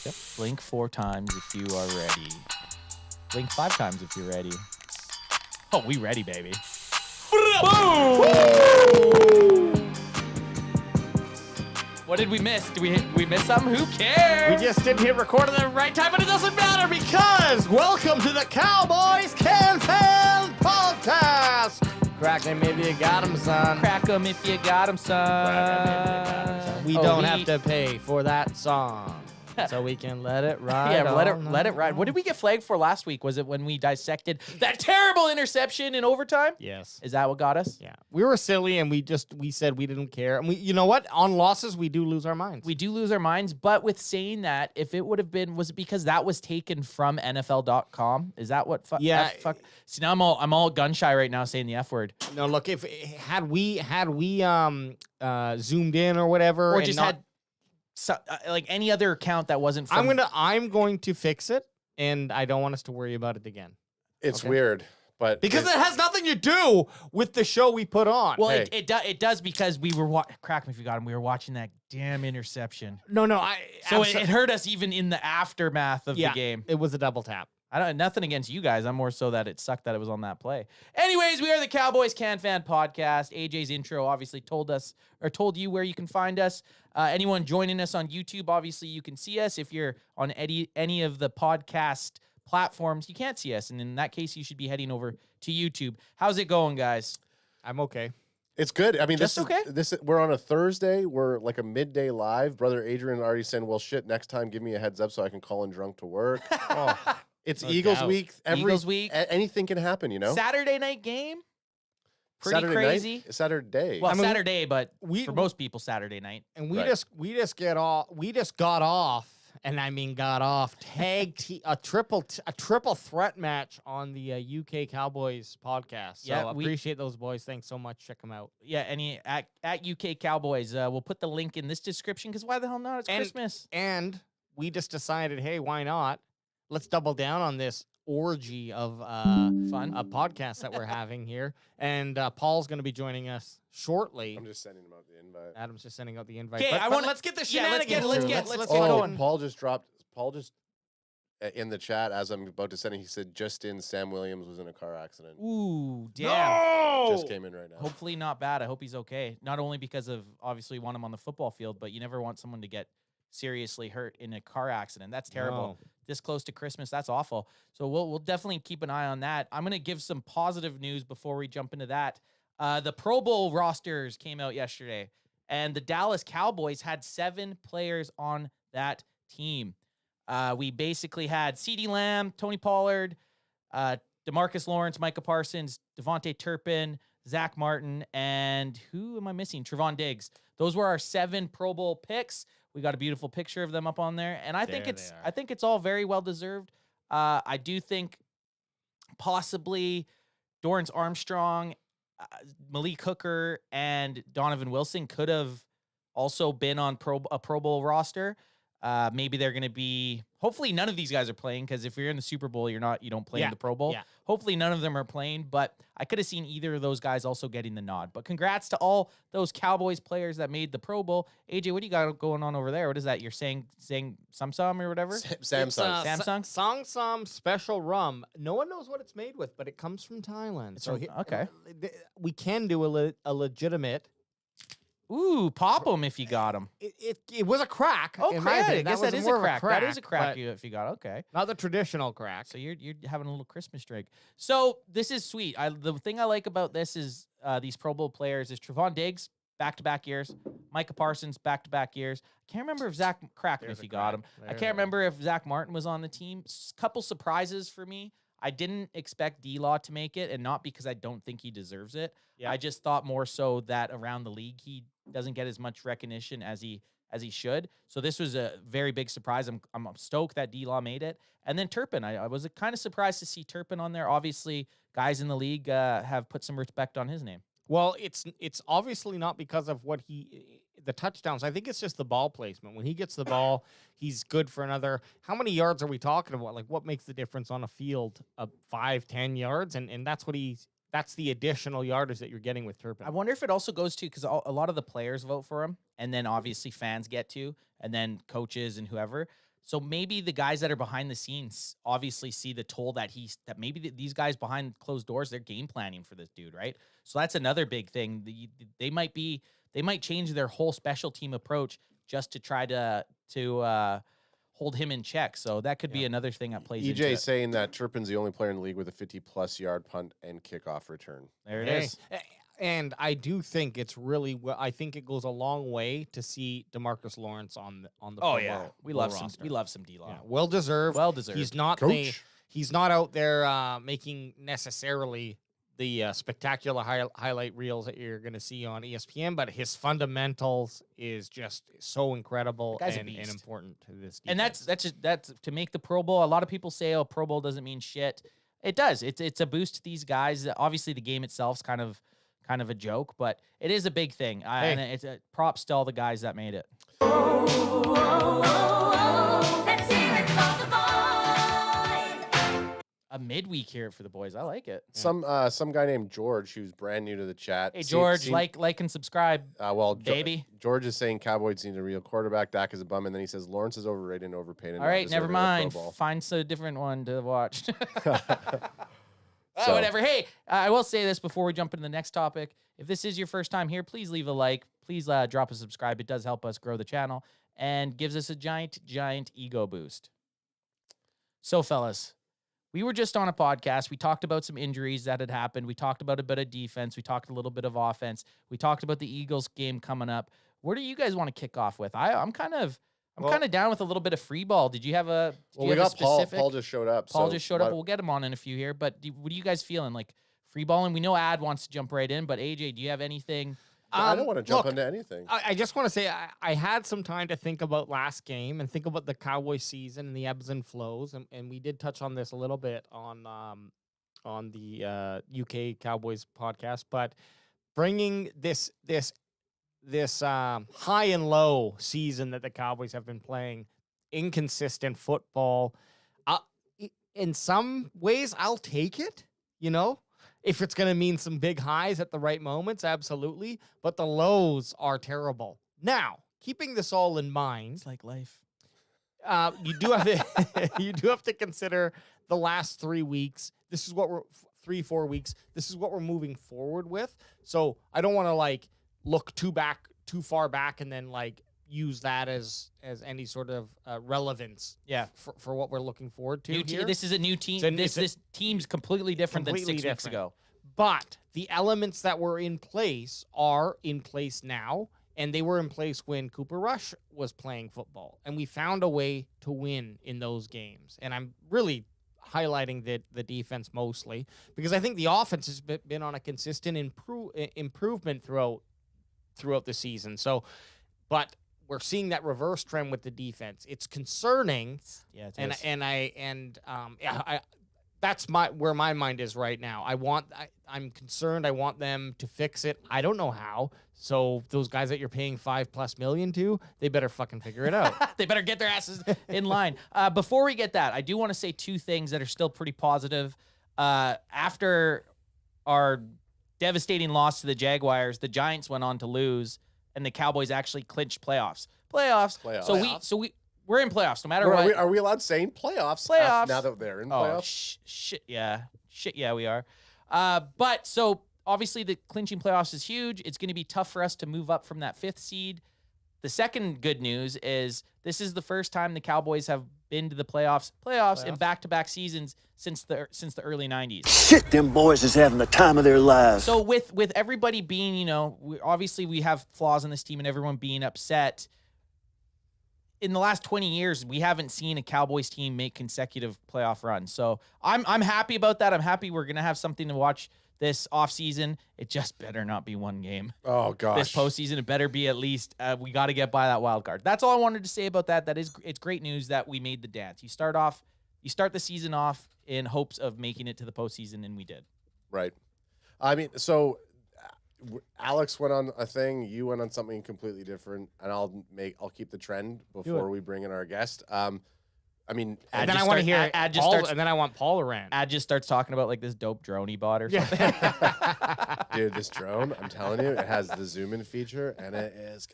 Yep. Blink 4 times if you are ready. Blink 5 times if you're ready. Oh, we ready, baby. Boom! What did we miss? Did we miss something? Who cares? We just didn't hit record at the right time, but it doesn't matter because welcome to the Cowboys Can Fan Podcast. Crack them if you got them, son. Crack 'em if you got 'em, son. We don't have to pay for that song, so we can let it ride. Yeah, let it ride. What did we get flagged for last week? Was it when we dissected that terrible interception in overtime? Yes. Is that what got us? Yeah. We were silly and we said we didn't care. And you know what? On losses, we do lose our minds. We do lose our minds, but with saying that, if it would have been, was it because that was taken from NFL.com? Is that what? Yeah. See, now I'm all gun shy right now saying the F word. No, look, if had we zoomed in or whatever, Or just had like any other account that wasn't from. I'm going to fix it, and I don't want us to worry about it again. It's weird, but Because it has nothing to do with the show we put on. Well, Hey. it does because we were crack me if you got him. We were watching that damn interception, no, so it hurt us even in the aftermath of the game. It was a double tap. Nothing against you guys. I'm more so that it sucked that it was on that play. Anyways, we are the Cowboys Can Fan Podcast. AJ's intro obviously told you where you can find us. Anyone joining us on YouTube, obviously you can see us. If you're on any of the podcast platforms, you can't see us, and in that case, you should be heading over to YouTube. How's it going, guys? I'm okay. it's good. I mean, Just okay? We're on a Thursday. We're like a midday live. Brother Adrian already saying, "Well, shit, next time give me a heads up so I can call in drunk to work." It's No Eagles doubt. week. Eagles week. Anything can happen, you know. Saturday night game. Pretty Saturday crazy. Night, Saturday. Well, I mean, Saturday, but we- for most people, Saturday night. And we Right. just got off, and I mean got off a triple threat match on the UK Cowboys podcast. So Yeah, appreciate those boys. Thanks so much. Check them out. Yeah, at UK Cowboys. We'll put the link in this description because why the hell not? It's Christmas. And we just decided, hey, why not? Let's double down on this orgy of Fun. a podcast that we're having here. And Paul's going to be joining us shortly. I'm just sending him out the invite. Adam's just sending out the invite. Okay, But I want. let's get the Yeah, let's get- shenanigans. let's get get Oh, going. Paul just in the chat as I'm about to send it. He said, "Just in, Sam Williams was in a car accident." Ooh, damn. No! Just came in right now. Hopefully not bad. I hope he's okay. Not only because of obviously want him on the football field, but you never want someone to get seriously hurt in a car accident. That's terrible. No. This close to Christmas, that's awful. So we'll definitely keep an eye on that. I'm gonna give some positive news before we jump into that. The Pro Bowl rosters came out yesterday, and the Dallas Cowboys had 7 players on that team. We basically had CeeDee Lamb, Tony Pollard, DeMarcus Lawrence, Micah Parsons, Devontae Turpin, Zach Martin, and who am I missing? Trevon Diggs. Those were our 7 Pro Bowl picks. We got a beautiful picture of them up on there, and I think it's all very well deserved. I do think possibly Dorrance Armstrong, Malik Hooker, and Donovan Wilson could have also been on a Pro Bowl roster. Maybe they're going to be. Hopefully, none of these guys are playing because if you're in the Super Bowl, you don't play in the Pro Bowl. Yeah. Hopefully, none of them are playing. But I could have seen either of those guys also getting the nod. But congrats to all those Cowboys players that made the Pro Bowl. AJ, what do you got going on over there? What is that? You're saying Samsung or whatever? Samsung. Samsung? Sangsam special rum. No one knows what it's made with, but it comes from Thailand. It's from- okay. We can do a legitimate. Ooh, pop them if you got them. It was a crack. Oh, in my crack. I opinion. guess that was is a more of crack. That is a crack but if you got it. Okay. not the traditional crack. So you're having a little Christmas drink. So this is sweet. The thing I like about this is these Pro Bowl players is Trevon Diggs, back-to-back years. Micah Parsons, back-to-back years. I can't remember if Zach cracked There's if a you got crack. him. I There's can't a- remember if Zach Martin was on the team. Couple surprises for me. I didn't expect D-Law to make it, and not because I don't think he deserves it. Yeah. I just thought more so that around the league he doesn't get as much recognition as he should. So this was a very big surprise. I'm stoked that D-Law made it. And then Turpin, I was kind of surprised to see Turpin on there. Obviously, guys in the league have put some respect on his name. Well, it's obviously not because of the touchdowns. I think it's just the ball placement. When he gets the ball, he's good for another. How many yards are we talking about? Like, what makes the difference on a field of 5-10 yards? And that's that's the additional yardage that you're getting with Turpin. I wonder if it also goes to because a lot of the players vote for him, and then obviously fans get to, and then coaches and whoever. So maybe the guys that are behind the scenes obviously see the toll that these guys behind closed doors, they're game planning for this dude, right? So that's another big thing. They might change their whole special team approach just to try to hold him in check. So that could be another thing that plays into EJ it. saying that Turpin's the only player in the league with a 50-plus yard punt and kickoff return. There it is. And I do think it's really I think it goes a long way to see DeMarcus Lawrence on the Pro Bowl We love roster. some D-Law. Yeah, well deserved. He's not Coach. he's not out there making necessarily the spectacular highlight reels that you're going to see on ESPN, but his fundamentals is just so incredible and important to this defense. And that's to make the Pro Bowl. A lot of people say, "Oh, Pro Bowl doesn't mean shit." It does. It's a boost to these guys. Obviously, the game itself's kind of a joke, but it is a big thing. And it's a props to all the guys that made it. Let's hear it for the boys. A midweek here for the boys. I like it. Some guy named George, who's brand new to the chat. Hey, George, like and subscribe. Baby. George is saying Cowboys need a real quarterback. Dak is a bum, and then he says Lawrence is overrated and overpaid. And All right, never mind. Find a different one to watch. So- Whatever. Hey, I will say this before we jump into the next topic. If this is your first time here, please leave a like. Please drop a subscribe. It does help us grow the channel and gives us a giant ego boost. So, fellas, we were just on a podcast. We talked about some injuries that had happened. We talked about a bit of defense. We talked a little bit of offense. We talked about the Eagles game coming up. Where do you guys want to kick off with? I'm kind of down with a little bit of free ball. Did you have a we got Paul. Paul just showed up. Paul just showed up. We'll get him on in a few here. But what are you guys feeling? Like free balling? We know Ad wants to jump right in, but AJ, do you have anything? I don't want to jump into anything. I just want to say I had some time to think about last game and think about the Cowboys season and the ebbs and flows, and we did touch on this a little bit on the UK Cowboys podcast. But bringing this high and low season that the Cowboys have been playing, inconsistent football, in some ways I'll take it. You know. If it's going to mean some big highs at the right moments, absolutely. But the lows are terrible. Now, keeping this all in mind, It's like life. you do have to consider the last 3 weeks. This is what we're 3-4 weeks. This is what we're moving forward with. So I don't want to look too far back and then use that as any sort of relevance. Yeah, for what we're looking forward to. Here. This is a new team. This team's completely different than 6 weeks ago. But the elements that were in place are in place now, and they were in place when Cooper Rush was playing football. And we found a way to win in those games. And I'm really highlighting the defense mostly because I think the offense has been on a consistent improvement throughout the season. So, but we're seeing that reverse trend with the defense. It's concerning. Yeah, it is. That's where my mind is right now. I'm concerned. I want them to fix it. I don't know how. So those guys that you're paying $5+ million to, they better fucking figure it out. They better get their asses in line. Before we get that, I do want to say two things that are still pretty positive. After our devastating loss to the Jaguars, the Giants went on to lose, and the Cowboys actually clinched playoffs. We're in playoffs no matter what. Are we allowed saying playoffs? Playoffs. Now that they're in playoffs? Shit, yeah, we are. But so obviously the clinching playoffs is huge. It's going to be tough for us to move up from that 5th seed. The second good news is this is the first time the Cowboys have been to the playoffs in back-to-back seasons since the early 90s. Shit, them boys is having the time of their lives. So with everybody being, obviously we have flaws in this team and everyone being upset. In the last 20 years, we haven't seen a Cowboys team make consecutive playoff runs. So I'm happy about that. I'm happy we're going to have something to watch this offseason. It just better not be one game. Oh, gosh. This postseason, it better be at least, we got to get by that wild card. That's all I wanted to say about that. It's great news that we made the dance. You start the season off in hopes of making it to the postseason, and we did. Right. I mean, so Alex went on a thing, you went on something completely different, and I'll keep the trend before we bring in our guest. I mean, and then I want to hear Paul, and then I want Paul to rant. Ad just starts talking about this dope drone he bought or something. Dude, this drone, I'm telling you, it has the zoom in feature, and it is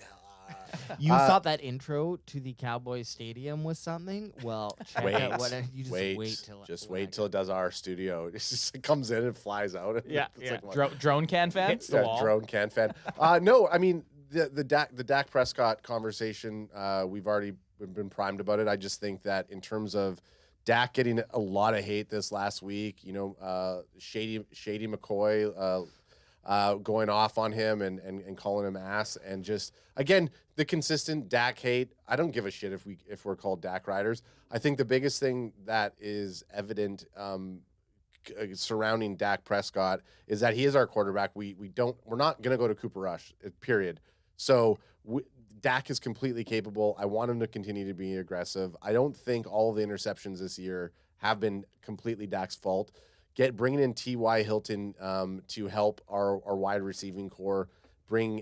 You thought that intro to the Cowboys Stadium was something? Well, check out what you just wait till it does our studio. It comes in and flies out. Yeah, It's like, Drone can fan. Hits the wall. drone can fan. No, I mean the Dak Prescott conversation. We've already been primed about it. I just think that in terms of Dak getting a lot of hate this last week, Shady McCoy going off on him and calling him ass, and just again the consistent Dak hate. I don't give a shit if we're called Dak riders. I think the biggest thing that is evident surrounding Dak Prescott is that he is our quarterback. We're not gonna go to Cooper Rush. Period. So Dak is completely capable. I want him to continue to be aggressive. I don't think all of the interceptions this year have been completely Dak's fault. Bringing in T.Y. Hilton to help our wide receiving core, bring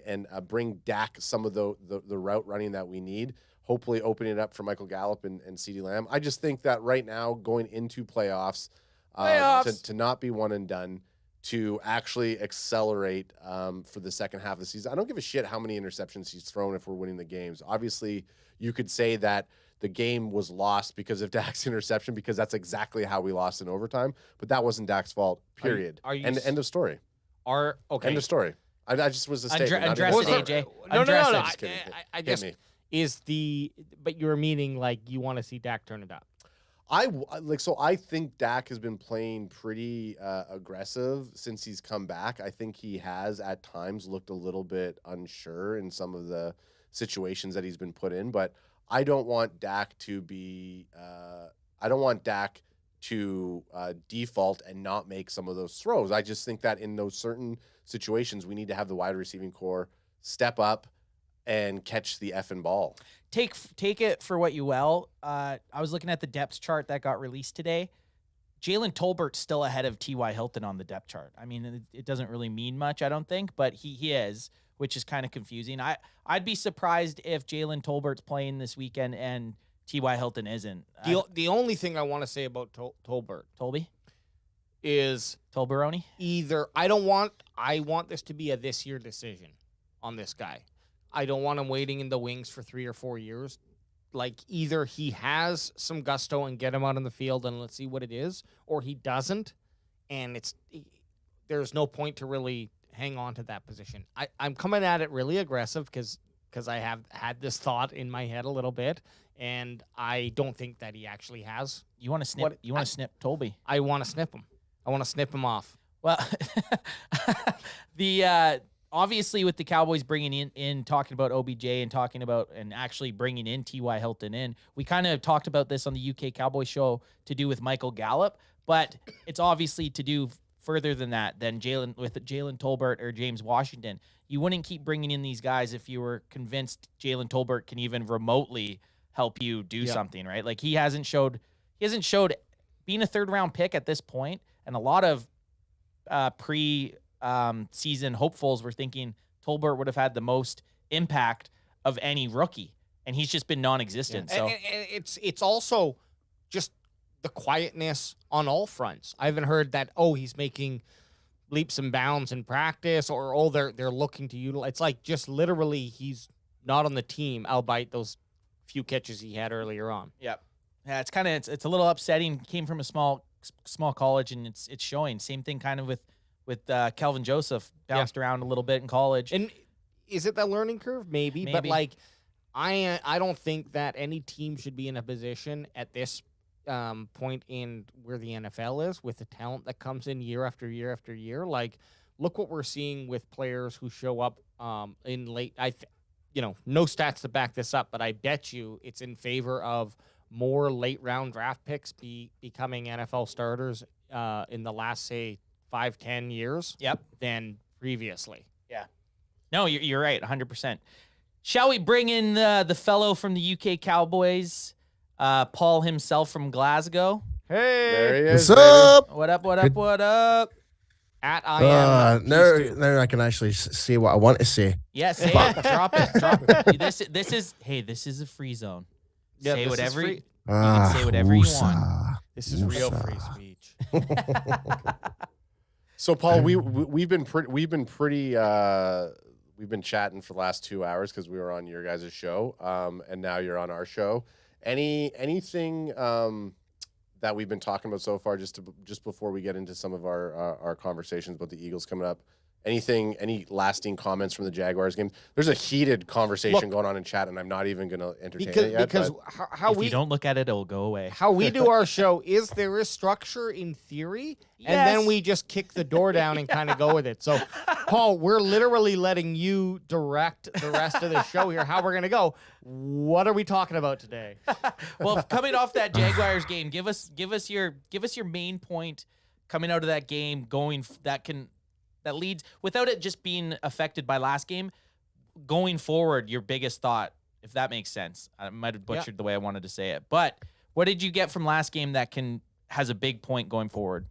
Dak some of the route running that we need. Hopefully, opening it up for Michael Gallup and CeeDee Lamb. I just think that right now, going into playoffs. To not be one and done, to actually accelerate for the second half of the season. I don't give a shit how many interceptions he's thrown if we're winning the games. Obviously, you could say that the game was lost because of Dak's interception, because that's exactly how we lost in overtime. But that wasn't Dak's fault, period. End of story. Okay. End of story. I just was a statement. Undress it, AJ. No. Just kidding. I just but you're meaning like you want to see Dak turn it up. I think Dak has been playing pretty aggressive since he's come back. I think he has at times looked a little bit unsure in some of the situations that he's been put in, but I don't want Dak to be default and not make some of those throws. I just think that in those certain situations, we need to have the wide receiving core step up and catch the effing ball. Take it for what you will. I was looking at the depth chart that got released today. Jalen Tolbert's still ahead of T.Y. Hilton on the depth chart. I mean, it doesn't really mean much, I don't think, but he is, which is kind of confusing. I'd be surprised if Jalen Tolbert's playing this weekend and T.Y. Hilton isn't. The only thing I want to say about Tolbert Tolby is Tolberoni. Either I want this to be a this year decision on this guy. I don't want him waiting in the wings for 3 or 4 years. Like, either he has some gusto and get him out on the field and let's see what it is, or he doesn't, and there's no point to really hang on to that position. I'm coming at it really aggressive because I have had this thought in my head a little bit, and I don't think that he actually has. You want to snip? You want to snip Tolby? I want to snip him. I want to snip him off. Well, obviously, with the Cowboys bringing in talking about OBJ and talking about and actually bringing in T.Y. Hilton in, we kind of talked about this on the UK Cowboys show to do with Michael Gallup, but it's obviously to do further than that, than Jalen Tolbert or James Washington. You wouldn't keep bringing in these guys if you were convinced Jalen Tolbert can even remotely help you do something, right? Like, he hasn't showed being a third round pick at this point, and a lot of season hopefuls were thinking Tolbert would have had the most impact of any rookie, and he's just been non-existent. So and it's also just the quietness on all fronts. I haven't heard that he's making leaps and bounds in practice, or they're looking to utilize. It's like just literally he's not on the team, albeit those few catches he had earlier on. Yep. Yeah, it's a little upsetting. Came from a small college, and it's showing. Same thing kind of with Kelvin Joseph, bounced around a little bit in college. And is it that learning curve? Maybe. But like, I don't think that any team should be in a position at this point in where the NFL is, with the talent that comes in year after year after year. Like, look what we're seeing with players who show up in late. No stats to back this up, but I bet you it's in favor of more late round draft picks becoming NFL starters in the last, say, 5-10 years than previously. Yeah. No, you're right, 100%. Shall we bring in the fellow from the UK Cowboys, Paul himself from Glasgow? Hey, there he is. What's up? What up? What up? What up? At I am. Now I can actually say what I want to say. Yeah, say it. Drop it. This is a free zone. Yeah, say whatever you can say whatever you want. This is real free speech. So, Paul, we've been pretty we've been chatting for the last 2 hours because we were on your guys' show, and now you're on our show. Anything that we've been talking about so far, just before we get into some of our conversations about the Eagles coming up? Any lasting comments from the Jaguars game? There's a heated conversation going on in chat, and I'm not even going to entertain it yet. Because how if we you don't look at it, it'll go away. how we do our show is there is structure in theory, and then we just kick the door down and kind of go with it. So, Paul, we're literally letting you direct the rest of the show here. How we're gonna go? What are we talking about today? Well, coming off that Jaguars game, give us your main point coming out of that game, that leads without it just being affected by last game. Going forward, your biggest thought, if that makes sense. I might have butchered the way I wanted to say it, but what did you get from last game that has a big point going forward?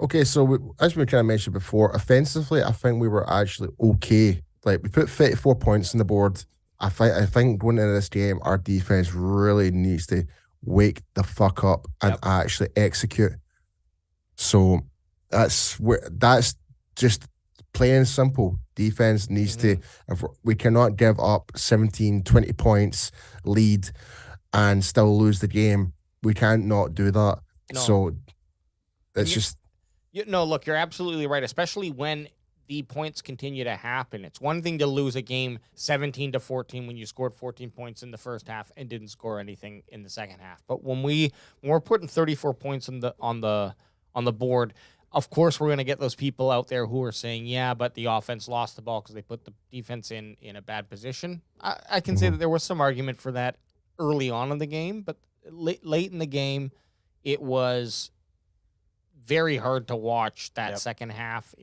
Okay, so as we kind of mentioned before, offensively, I think we were actually okay. Like, we put 34 points on the board. I think going into this game, our defense really needs to wake the fuck up and actually execute. So that's just plain and simple. Defense needs to, we cannot give up 17, 20 points lead and still lose the game. We can't not do that. No. So it's just. Look, you're absolutely right, especially when the points continue to happen. It's one thing to lose a game 17-14 when you scored 14 points in the first half and didn't score anything in the second half. But when we're putting 34 points on the board, of course we're going to get those people out there who are saying, yeah, but the offense lost the ball because they put the defense in a bad position. I can say that there was some argument for that early on in the game, but late in the game, it was very hard to watch that second half.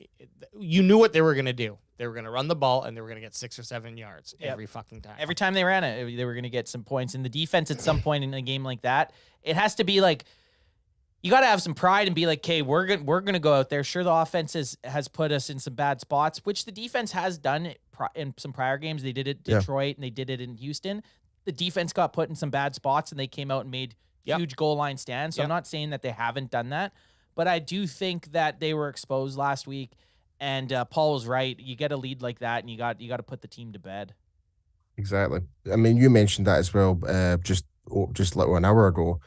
You knew what they were going to do. They were going to run the ball, and they were going to get 6 or 7 yards every fucking time. Every time they ran it, they were going to get some points. And the defense at some point in a game like that, it has to be like, you got to have some pride and be like, okay, we're going to go out there. Sure, the offense has put us in some bad spots, which the defense has done in some prior games. They did it in Detroit, and they did it in Houston. The defense got put in some bad spots, and they came out and made huge goal line stands. So I'm not saying that they haven't done that. But I do think that they were exposed last week, and Paul was right. You get a lead like that, and you got to put the team to bed. Exactly. I mean, you mentioned that as well. Just like an hour ago.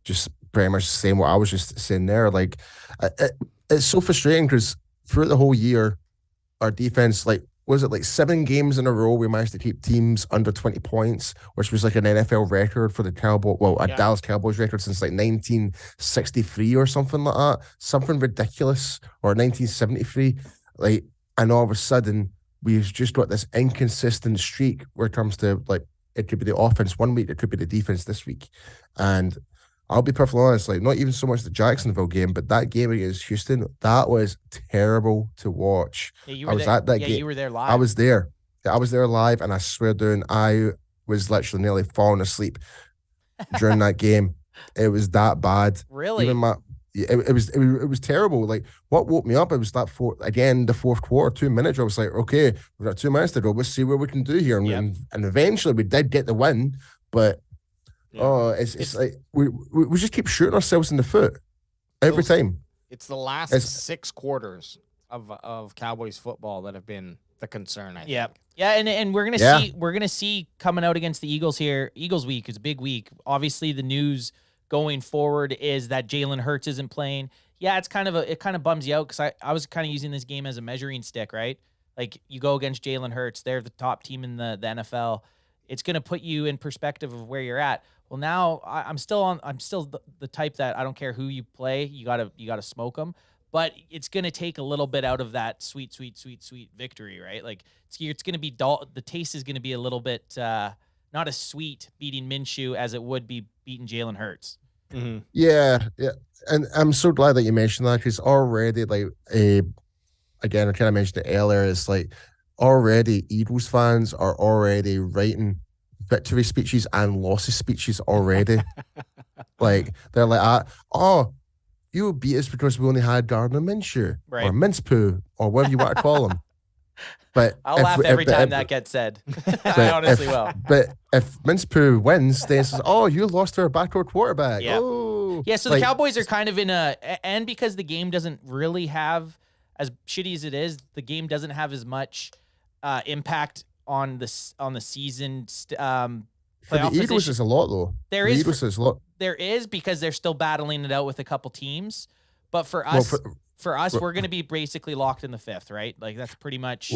Just pretty much saying what I was just saying there. Like, it's so frustrating because throughout the whole year, our defense, like, was it like 7 games in a row we managed to keep teams under 20 points, which was like an NFL record for the Dallas Cowboys record since like 1963 or something like that, something ridiculous, or 1973. Like, and all of a sudden we've just got this inconsistent streak where it comes to, like, it could be the offense one week, it could be the defense this week. And I'll be perfectly honest, like, not even so much the Jacksonville game, but that game against Houston, that was terrible to watch. Yeah, I was at that game. You were there live. I was there. I was there live, and I swear, dude, I was literally nearly falling asleep during that game. It was that bad. Really? Even it was terrible. Like, what woke me up, it was that the fourth quarter, 2 minutes. I was like, okay, we've got 2 minutes to go. Let's see what we can do here. And eventually we did get the win, but it's like we just keep shooting ourselves in the foot every time. It's the last 6 quarters of Cowboys football that have been the concern, I think. Yeah, and we're gonna see coming out against the Eagles here. Eagles week is a big week. Obviously, the news going forward is that Jalen Hurts isn't playing. Yeah, it kind of bums you out because I was kind of using this game as a measuring stick, right? Like, you go against Jalen Hurts, they're the top team in the NFL. It's gonna put you in perspective of where you're at. Well, now I'm still the type that I don't care who you play, you gotta smoke them. But it's gonna take a little bit out of that sweet victory, right? Like, it's gonna be dull. The taste is gonna be a little bit not as sweet beating Minshew as it would be beating Jalen Hurts. Mm-hmm. Yeah, and I'm so glad that you mentioned that because already, like, again, I kind of mentioned it earlier. It's like already Eagles fans are already writing victory speeches and losses speeches already. Like, they're like, you beat us because we only had Gardner Minshew or Mince-Poo or whatever you want to call him. But I'll laugh every time that gets said. I honestly will. But if Mince-Poo wins, then it says, you lost to our backdoor quarterback. Yeah. Oh. Yeah, so the Cowboys are kind of in and because the game doesn't really have as shitty as it is, the game doesn't have as much impact on the season. For the Playoff Eagles, position. it's a lot though. There For the is Eagles, it's a lot. There is, because they're still battling it out with a couple teams. But for Well, us, for- we're going to be basically locked in the 5th, right? Like that's pretty much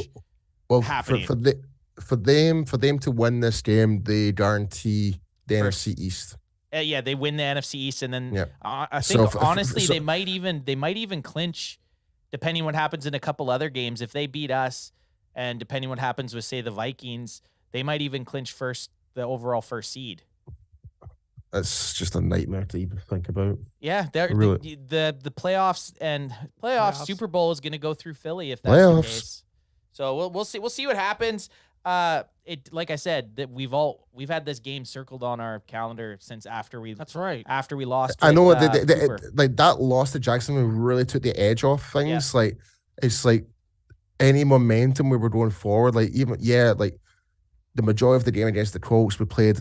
Well, happening. for them to win this game, they guarantee the First. NFC East. Yeah, they win the NFC East, and then Yeah. I So think f- f- honestly so- they might even clinch, depending what happens in a couple other games. If they beat us, and depending what happens with say the Vikings, they might even clinch the overall first seed. It's just a nightmare to even think about. Yeah, Really. the playoffs Playoffs. Super Bowl is going to go through Philly if that's Playoffs. the case. So we'll see what happens. It like I said that we've had this game circled on our calendar since after we That's right. lost. I know with, they, Cooper. like that loss to Jacksonville really took the edge off things. Like it's like any momentum we were going forward. Like like the majority of the game against the Colts we played.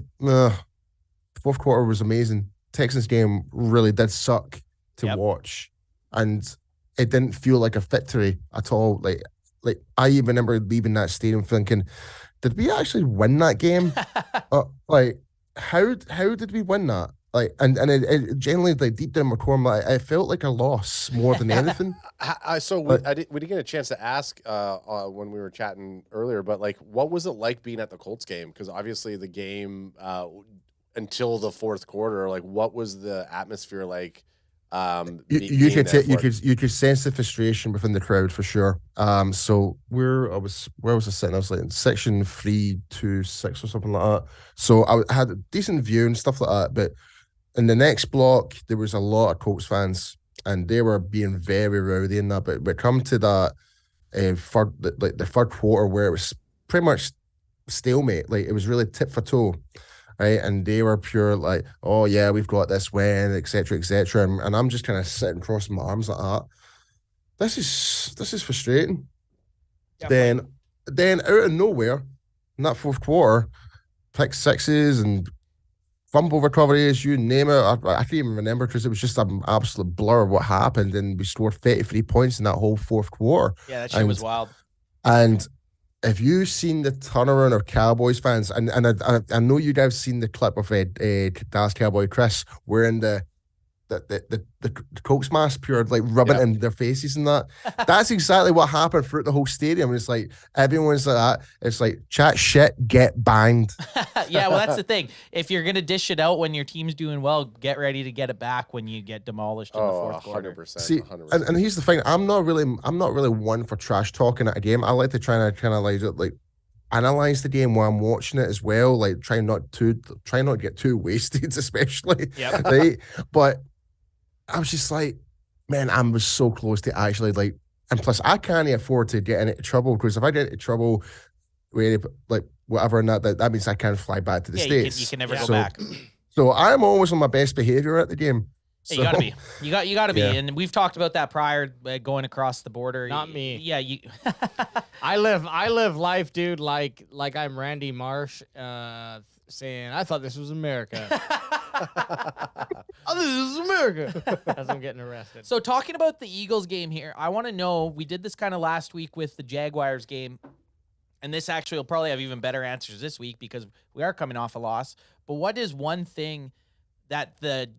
Fourth quarter was amazing. Texans game really did suck to watch, and it didn't feel like a victory at all. Like I even remember leaving that stadium thinking, did we actually win that game? Like how did we win that? Like and it generally like deep down my core, I felt like a loss more than anything. So we didn't get a chance to ask when we were chatting earlier, but like, what was it like being at the Colts game? Because obviously the game until the fourth quarter, like, what was the atmosphere like? You could sense the frustration within the crowd for sure. So where was I sitting? I was like in section 326 or something like that. So I had a decent view and stuff like that, but in the next block, there was a lot of Colts fans, and they were being very rowdy in that. But come to that, the third quarter, where it was pretty much stalemate, like it was really tit for toe, right? And they were pure like, oh yeah, we've got this win, etc., etc. And I'm just kind of sitting crossing my arms like that. This is frustrating. Definitely. Then out of nowhere, in that fourth quarter, pick sixes and fumble recoveries, you name it. I can't even remember because it was just an absolute blur of what happened, and we scored 33 points in that whole fourth quarter. Yeah, that shit was wild. And have you seen the turnaround of Cowboys fans? And I know you guys seen the clip of Dallas Cowboy Chris wearing the Coke's mask, pure like rubbing in their faces and that. That's exactly what happened throughout the whole stadium. It's like everyone's like that. It's like chat shit, get banged. Yeah, well, that's the thing. If you're gonna dish it out when your team's doing well, get ready to get it back when you get demolished in the fourth quarter. 100%. See, 100%. and here's the thing: I'm not really one for trash talking at a game. I like to try and kind of like analyze the game while I'm watching it as well. Like try not to get too wasted, especially. Yeah. Right, but I was just like, man, I was so close to actually like, and plus I can't afford to get into trouble, because if I get into trouble, like whatever, and that means I can't fly back to the States. You can never go back. So I'm always on my best behavior at the game. Hey, you gotta be. You gotta be. Yeah. And we've talked about that prior, going across the border. Not me. Yeah, you. I live life, dude, like I'm Randy Marsh, saying I thought this was America. Oh, this is America. As I'm getting arrested. So talking about the Eagles game here, I want to know, we did this kind of last week with the Jaguars game, and this actually will probably have even better answers this week because we are coming off a loss. But what is one thing that the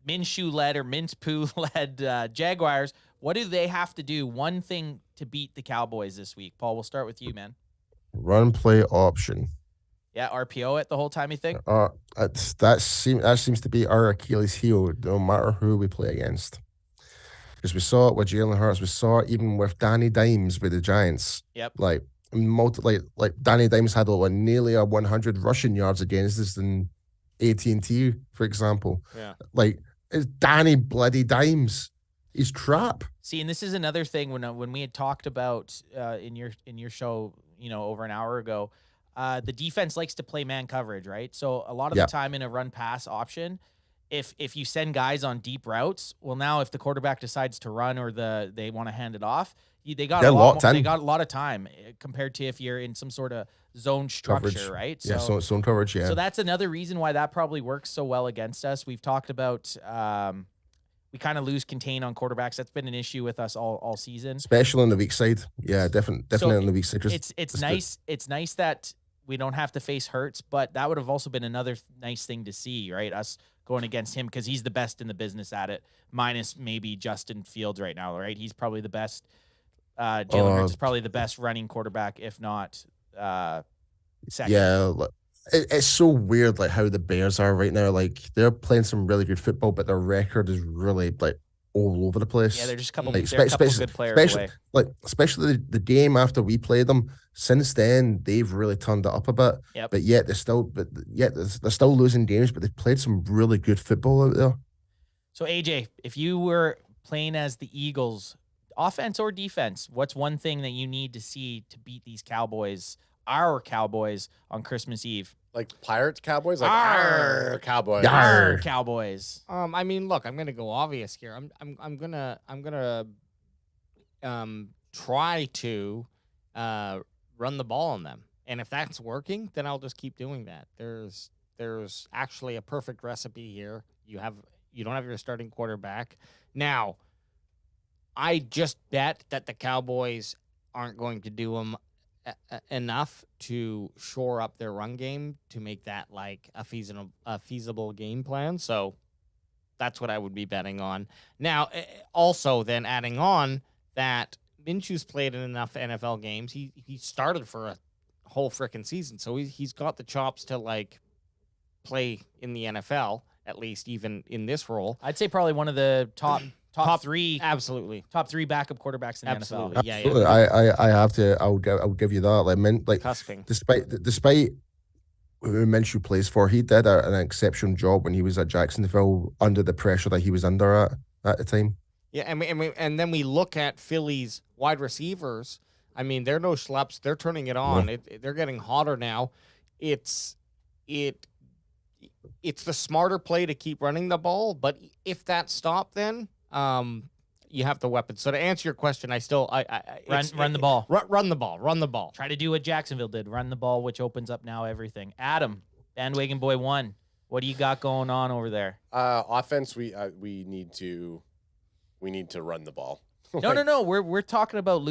Minshew-led or Mince-Poo-led Jaguars, what do they have to do? One thing to beat the Cowboys this week. Paul, we'll start with you, man. Run play option. Yeah, RPO it the whole time, you think? That seems to be our Achilles heel, no matter who we play against. Because we saw it with Jalen Hurts, we saw it even with Danny Dimes with the Giants. Yep. Like Danny Dimes had nearly 100 rushing yards against us in AT&T, for example. Yeah. Like it's Danny bloody Dimes. He's crap. See, and this is another thing when we had talked about in your show, over an hour ago. The defense likes to play man coverage, right? So a lot of the time in a run pass option, if you send guys on deep routes, well, now if the quarterback decides to run or they want to hand it off, they got a lot of time compared to if you're in some sort of zone structure, Coverage. right? So zone coverage, yeah. So that's another reason why that probably works so well against us. We've talked about we kind of lose contain on quarterbacks. That's been an issue with us all season. Especially on the weak side. Yeah, definitely on the weak side. It's nice. It's nice that we don't have to face Hurts, but that would have also been another nice thing to see, right? Us going against him because he's the best in the business at it, minus maybe Justin Fields right now, right? He's probably the best. Jalen Hurts is probably the best running quarterback, if not second. Yeah, it's so weird, like how the Bears are right now. Like they're playing some really good football, but their record is really like all over the place. Yeah, they're just a couple, like, they're a couple good players away. Like especially the game after we played them. Since then, they've really turned it up a bit. Yep. But yet they're still losing games. But they've played some really good football out there. So AJ, if you were playing as the Eagles, offense or defense, what's one thing that you need to see to beat these Cowboys, our Cowboys, on Christmas Eve? Like Pirates Cowboys, like Arr. Cowboys. Our Cowboys. I mean, look, I'm gonna go obvious here. I'm gonna try to run the ball on them, and if that's working, then I'll just keep doing that. There's actually a perfect recipe here. You don't have your starting quarterback now. I just bet that the Cowboys aren't going to do them enough to shore up their run game to make that like a feasible game plan. So that's what I would be betting on. Now, also then adding on that Minshew's played in enough NFL games. He started for a whole freaking season, so he's got the chops to like play in the NFL, at least even in this role. I'd say probably one of the top three, absolutely top three backup quarterbacks in the Absolutely. NFL. Yeah, Absolutely. I have to. I'll give you that. Like cusping. Despite who Minshew plays for, he did an exceptional job when he was at Jacksonville under the pressure that he was under at the time. Yeah, and then we look at Philly's wide receivers. I mean, they're no schleps. They're turning it on. No. They're getting hotter now. It's the smarter play to keep running the ball. But if that stopped, then you have the weapons. So to answer your question, I Run the ball. Run the ball. Run the ball. Try to do what Jacksonville did. Run the ball, which opens up now everything. Adam, bandwagon boy 1. What do you got going on over there? Offense, we need to run the ball. No. We're talking about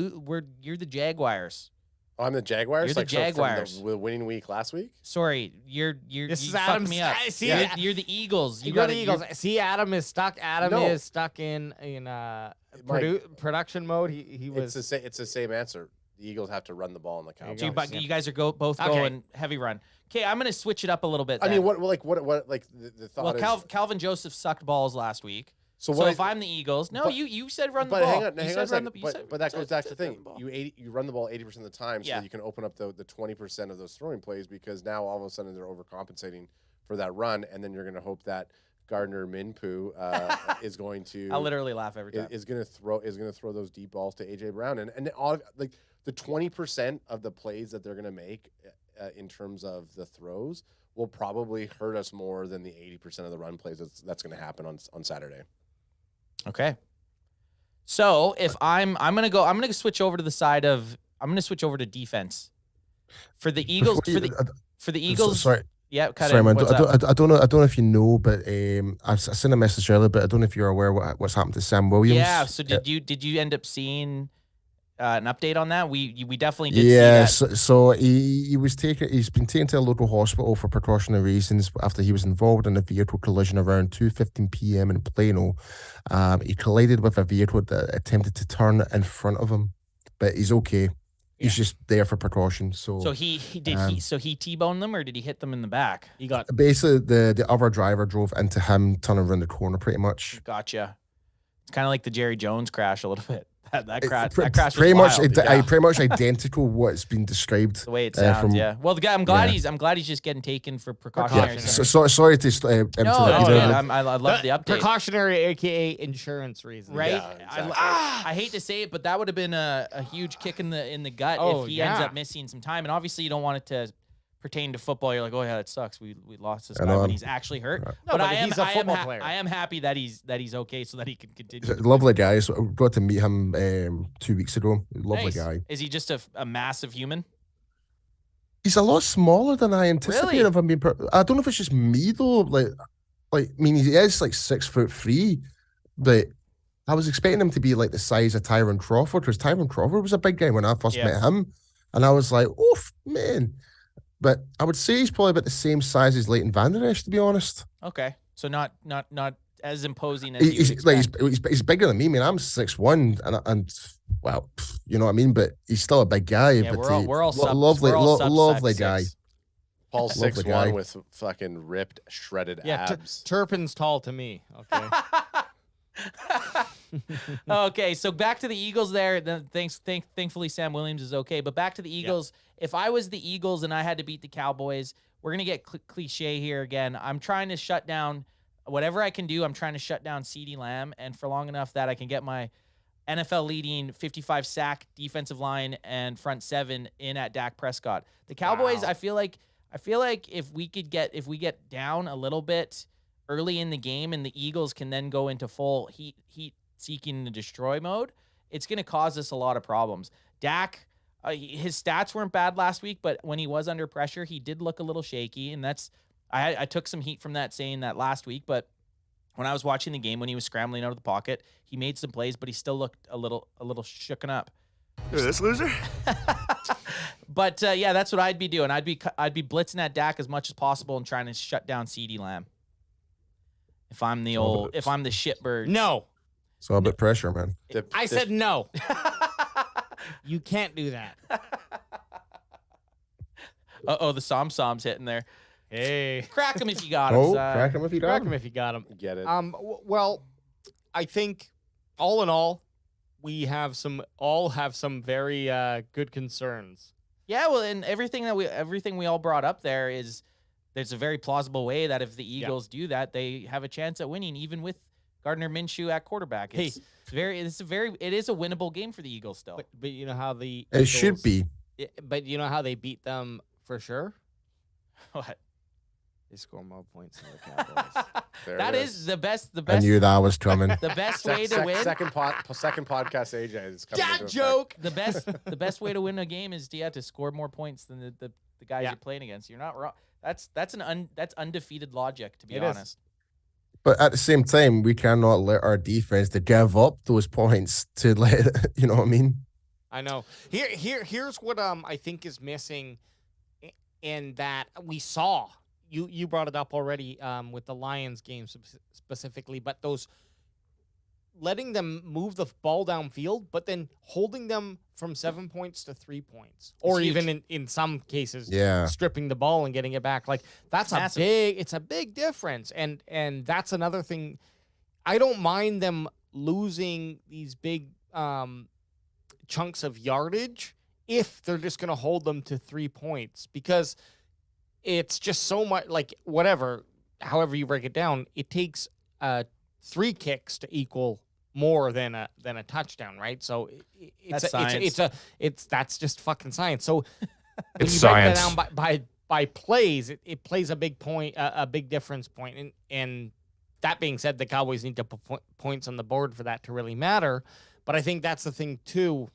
you're the Jaguars. Oh, I'm the Jaguars. You're the like, so from Jaguars. the winning week last week. Sorry, you're This is fucked Adam's. me up. See, You're the Eagles. you're the Eagles. See, Adam is stuck. Adam No. is stuck in production mode. He was. It's the same answer. The Eagles have to run the ball in the There you Cowboys. go. You guys are both Okay. going heavy run. Okay, I'm gonna switch it up a little bit. I then. mean, what the thought Well, is. Calvin Joseph sucked balls last week. So So what? if I'm the Eagles, no, but- you said run the but ball. hang on, You hang said on a run second. the- you said- But that goes back to the said thing. run the ball. You run the ball 80% of the time, so Yeah. that you can open up the 20% of those throwing plays, because now all of a sudden they're overcompensating for that run, and then you're going to hope that Gardner Minshew is going to. I literally laugh every time. Is going to throw those deep balls to AJ Brown, and all like the 20% of the plays that they're going to make in terms of the throws will probably hurt us more than the 80% of the run plays that's going to happen on Saturday. Okay. So if I'm gonna switch over to the side of switch over to defense for the Eagles. For the Eagles. Sorry. Yeah, cut Sorry, in. man. What's up? I don't know if you know, but I sent a message earlier, but I don't know if you're aware what's happened to Sam Williams. Yeah. So did you end up seeing an update on that? We definitely did. Yeah, See that. so he's been taken to a local hospital for precautionary reasons after he was involved in a vehicle collision around 2:15 p.m. in Plano. He collided with a vehicle that attempted to turn in front of him, but he's okay. He's just there for precaution. So he T-boned them, or did he hit them in the back? He got. basically the other driver drove into him, turning around the corner pretty much. Gotcha. It's kind of like the Jerry Jones crash a little bit. That crash Pretty was much, wild. pretty much identical what's been described. The way it sounds, yeah. Well, the guy, I'm glad he's just getting taken for precautionary. Yeah. Sorry to interrupt No, you it's there, good. but- I love the update. Precautionary, aka insurance reasons. Right? Yeah, exactly. I hate to say it, but that would have been a huge kick in the gut Oh, if he ends yeah. up missing some time. And obviously, you don't want it to pertain to football. You're like, oh yeah, it sucks. We lost this I guy know. when he's actually hurt. Right. No, but he's a football player. I am happy that he's okay, so that he can continue. He's a lovely guy. So I got to meet him 2 weeks ago. Lovely Nice. guy. Is he just a massive human? He's a lot smaller than I anticipated. Really? If I'm being, I don't know if it's just me though. Like, I mean, he is like 6'3", but I was expecting him to be like the size of Tyron Crawford, because Tyron Crawford was a big guy when I first met him. And I was like, oof, man. But I would say he's probably about the same size as Leighton Vander Esch, to be honest. Okay. So not as imposing as you would Like expect. he's bigger than me. I mean, I'm 6'1", and well, you know what I mean. But he's still a big guy. Yeah, but we're all sub, lovely, we're all sub lovely 6'6". guy. Paul's Lovely guy. 6'1" with fucking ripped, shredded abs. Turpin's tall to me. Okay. Okay, so back to the Eagles there. Then thankfully Sam Williams is okay. But back to the Eagles. If I was the Eagles and I had to beat the Cowboys, we're gonna get cliche here again. I'm trying to shut down whatever I can do. I'm trying to shut down CeeDee Lamb, and for long enough that I can get my NFL leading 55 sack defensive line and front seven in at Dak Prescott. The Cowboys, I feel like if we get down a little bit early in the game and the Eagles can then go into full heat seeking the destroy mode, it's going to cause us a lot of problems. Dak, his stats weren't bad last week, but when he was under pressure, he did look a little shaky, and I took some heat from that saying that last week, but when I was watching the game, when he was scrambling out of the pocket, he made some plays, but he still looked a little shooken up. You're this loser? But yeah, that's what I'd be doing. I'd be blitzing at Dak as much as possible and trying to shut down CeeDee Lamb. If I'm the shitbird. No. It's all about pressure, man. I said no. You can't do that. Uh-oh, the Som's hitting there. Hey. Crack him if you got him. Oh, son. crack him if you got Crack him. him if you got him. Get it? Well, I think all in all, we have some very good concerns. Yeah, well, and everything we all brought up there's a very plausible way that if the Eagles do that, they have a chance at winning, even with Gardner Minshew at quarterback. It is a winnable game for the Eagles still. But you know how the It should be. But you know how they beat them for sure? What? They score more points than the Cowboys. That is the best. I knew that was coming. The best way to win. Second podcast AJ is coming Dad into joke. The best way to win a game is to score more points than the guys you're playing against. You're not wrong. That's undefeated logic, to be honest. But at the same time, we cannot let our defense to give up those points to let you know what I mean. I know. Here's what I think is missing, in that we saw. You brought it up already with the Lions game specifically, but those letting them move the ball downfield, but then holding them from 7 points to 3 points, or even in some cases, stripping the ball and getting it back. Like that's it's a big difference, and that's another thing. I don't mind them losing these big chunks of yardage if they're just going to hold them to 3 points, because it's just so much, like, whatever, however you break it down, it takes 3 kicks to equal more than a touchdown, right? So that's just fucking science. So when you break that down by plays, it plays a big point, a big difference point. And that being said, the Cowboys need to put points on the board for that to really matter. But I think that's the thing too.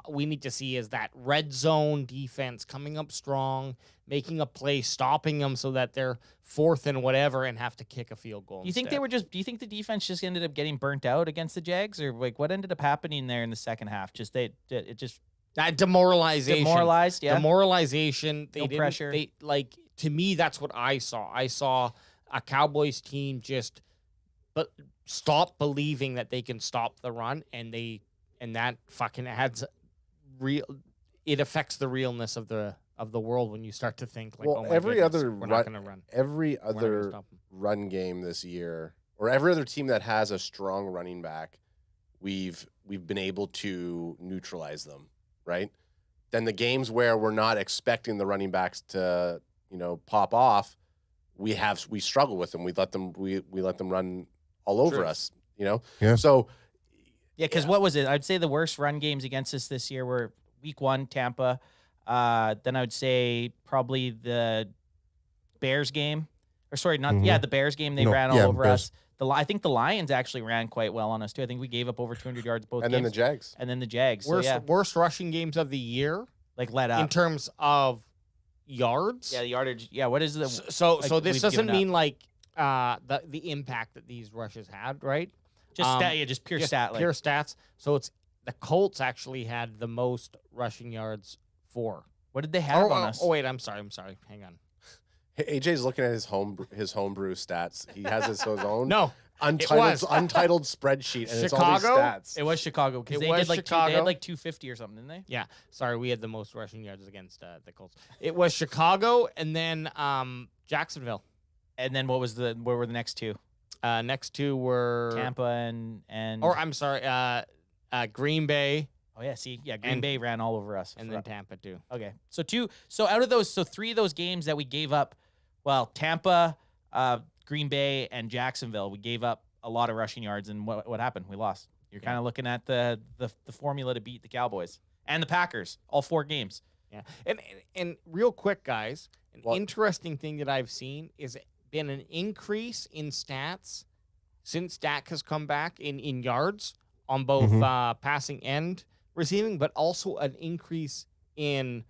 We need to see is that red zone defense coming up strong, making a play, stopping them so that they're fourth and whatever and have to kick a field goal. Do you think the defense just ended up getting burnt out against the Jags, or like what ended up happening there in the second half? That demoralization. Demoralization. They didn't, pressure. To me, that's what I saw. I saw a Cowboys team just stop believing that they can stop the run, and that fucking adds it affects the realness of the world when you start to think like, well, oh my every goodness, other we're not going to run. Every other run game this year, or every other team that has a strong running back, we've been able to neutralize them, right? Then the games where we're not expecting the running backs to, pop off, we struggle with them. We let them run all over us, Yeah. So yeah, because what was it? I'd say the worst run games against us this year were Week 1, Tampa. Then I would say probably the Bears game. Or sorry, the Bears game. They ran all over us. I think the Lions actually ran quite well on us too. I think we gave up over 200 yards both games. And then the Jags. And then the Jags. Worst rushing games of the year, like let up in terms of yards. Yeah, the yardage. Yeah, what is the so this doesn't mean like the impact that these rushes had, right? Just pure stat. Pure stats. So it's the Colts actually had the most rushing yards for. What did they have on us? Oh wait, I'm sorry. Hang on. AJ's looking at his homebrew stats. He has his own No, untitled spreadsheet, and it's all these Chicago? stats. It was Chicago because It they was did like they Chicago. had like 250 or something, didn't they? Yeah, sorry, we had the most rushing yards against the Colts. It was Chicago, and then Jacksonville. And then what were the next two? Next two were Tampa and or I'm sorry, Green Bay, oh yeah, Green and- Bay ran all over us. and then Tampa too. Okay. So out of those, three of those games that we gave up, well, Tampa, Green Bay, and Jacksonville, we gave up a lot of rushing yards, and what happened? We lost. You're kind of looking at the formula to beat the Cowboys and the Packers, all 4 games. Yeah, and real quick, guys, an What? interesting thing that I've seen is been an increase in stats since Dak has come back in yards on both passing and receiving, but also an increase in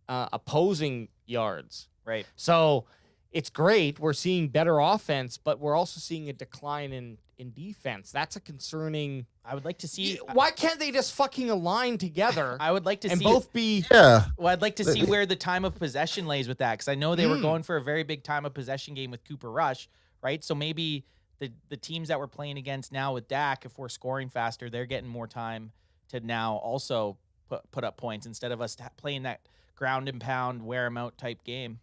opposing yards. Right. So it's great. We're seeing better offense, but we're also seeing a decline in defense. That's a concerning. I would like to see. Why can't they just fucking align together I would like to and see both be? Yeah. Well, I'd like to see where the time of possession lays with that, because I know they were going for a very big time of possession game with Cooper Rush, right? So maybe the teams that we're playing against now with Dak, if we're scoring faster, they're getting more time to now also put up points instead of us playing that ground and pound, wear them out type game.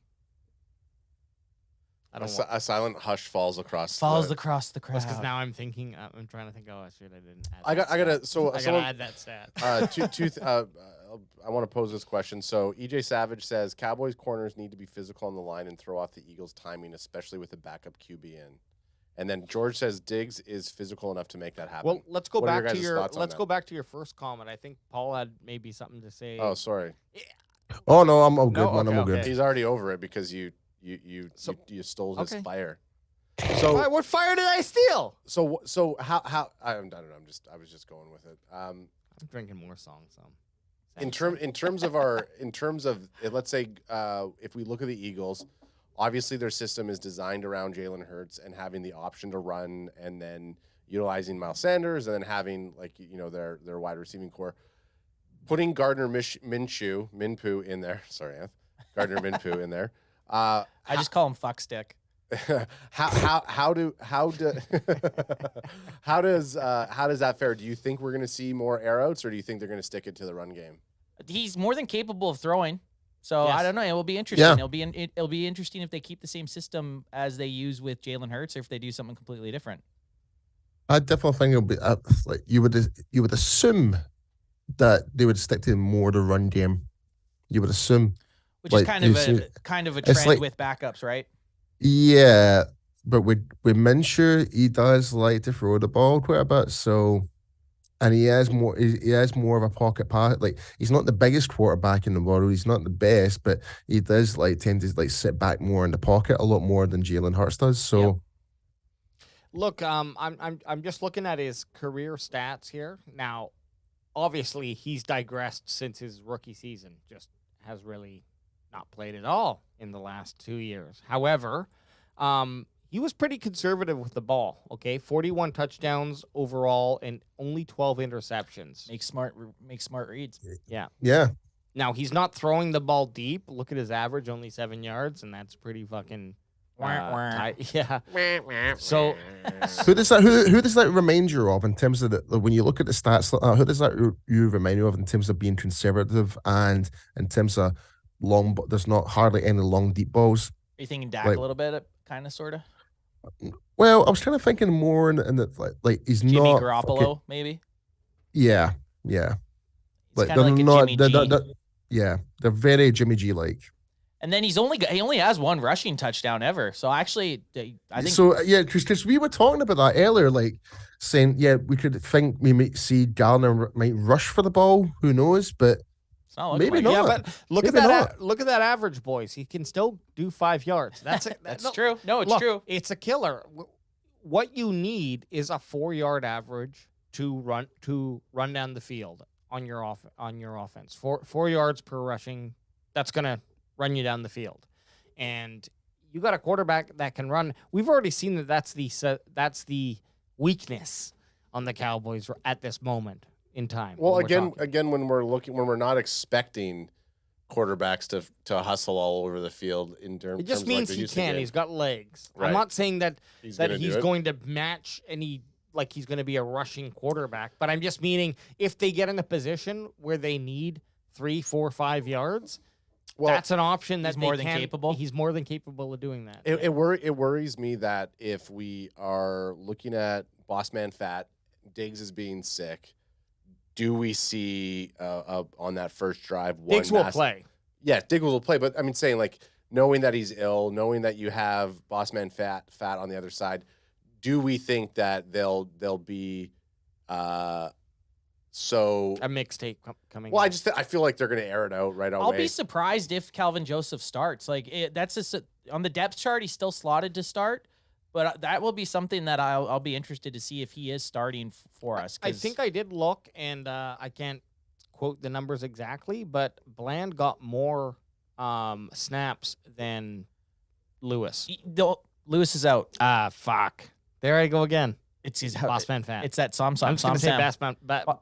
A silent hush falls across. Across the crowd. Because now I'm thinking, I'm trying to think. Oh, shit, I didn't. Add I gotta. So I gotta someone, add that stat. I want to pose this question. So EJ Savage says Cowboys corners need to be physical on the line and throw off the Eagles' timing, especially with a backup QB in. And then George says Diggs is physical enough to make that happen. Well, let's go What are back to guys' your thoughts on that? go back to your first comment. I think Paul had maybe something to say. Oh, sorry. Oh no, I'm all good, No? man. I'm all Okay, good. okay. He's already over it because you stole his fire. So What fire did I steal? so how I don't know. I was just going with it. I'm drinking more songs. So. In terms of let's say if we look at the Eagles, obviously their system is designed around Jalen Hurts and having the option to run, and then utilizing Miles Sanders, and then having their wide receiving core. Putting Gardner Minshew in there. Sorry, Anth. Gardner Minshew in there. I just call him fuckstick. how does that fare? Do you think we're going to see more air outs, or do you think they're going to stick it to the run game? He's more than capable of throwing. So Yes. I don't know. It will be interesting. Yeah. It'll be interesting if they keep the same system as they use with Jalen Hurts, or if they do something completely different. I definitely think it'll be like you would assume that they would stick to more the run game. You would assume, Which like, is kind of a it's trend like- with backups, right? yeah. But with Minshew, he does like to throw the ball quite a bit. So, and he has more of a pocket pass. Like, he's not the biggest quarterback in the world. He's not the best, but he does tend to sit back more in the pocket a lot more than Jalen Hurts does. So. Yep. Look, I'm just looking at his career stats here. Now, obviously, he's digressed since his rookie season. Just has really not played at all in the last 2 years. However, he was pretty conservative with the ball. Okay, 41 touchdowns overall and only 12 interceptions. Make smart reads. Yeah. Yeah. Now he's not throwing the ball deep. Look at his average, only 7 yards, and that's pretty fucking. Tight. Yeah. So Who does that remind you of in terms of when you look at the stats? Who does that you remind you of in terms of being conservative and in terms of long? There's not hardly any long deep balls. Are you thinking Dak Like- a little bit, kind of, sort of? Well, I was kind of thinking more in the like he's Jimmy not Garoppolo, fucking- maybe? yeah. It's Like kind of like a Jimmy G. Yeah, they're very Jimmy G like. And then he only has one rushing touchdown ever. So actually, I think So yeah, because we were talking about that earlier, like saying we could think we might see Gardner might rush for the ball. Who knows? But it's not looking maybe like it. not. yeah, but look Maybe at that. not. Look at that average, boys. He can still do 5 yards. That's That's true. No, it's Look, true. It's a killer. What you need is a 4-yard average to run down the field on your offense. 4 yards per rushing. That's gonna run you down the field, and you got a quarterback that can run. We've already seen that's the weakness on the Cowboys at this moment in time. Well, when we're talking. again, when we're not expecting quarterbacks to hustle all over the field in terms. It just means he can. He's got legs. Right. I'm not saying that He's that gonna he's do it. going to match any, like he's going to be a rushing quarterback. But I'm just meaning if they get in a position where they need 3, 4, 5 yards, that's an option that he's more they than can, capable. He's more than capable of doing that. It worries me that if we are looking at boss man fat, Diggs is being sick. Do we see on that first drive one Diggs will play. Yeah, Diggs will play, but I mean, saying like knowing that he's ill, knowing that you have boss man fat on the other side, do we think that they'll be so A mixtape coming. well? out. I feel like they're going to air it out right away. I'll be surprised if Calvin Joseph starts. Like that's just on the depth chart, he's still slotted to start, but that will be something that I'll be interested to see if he is starting for us. I think I did look, and I can't quote the numbers exactly, but Bland got more snaps than Lewis. Lewis is out. Fuck. There I go again. It's his Boss man fat. It's that Sam. I'm just going to say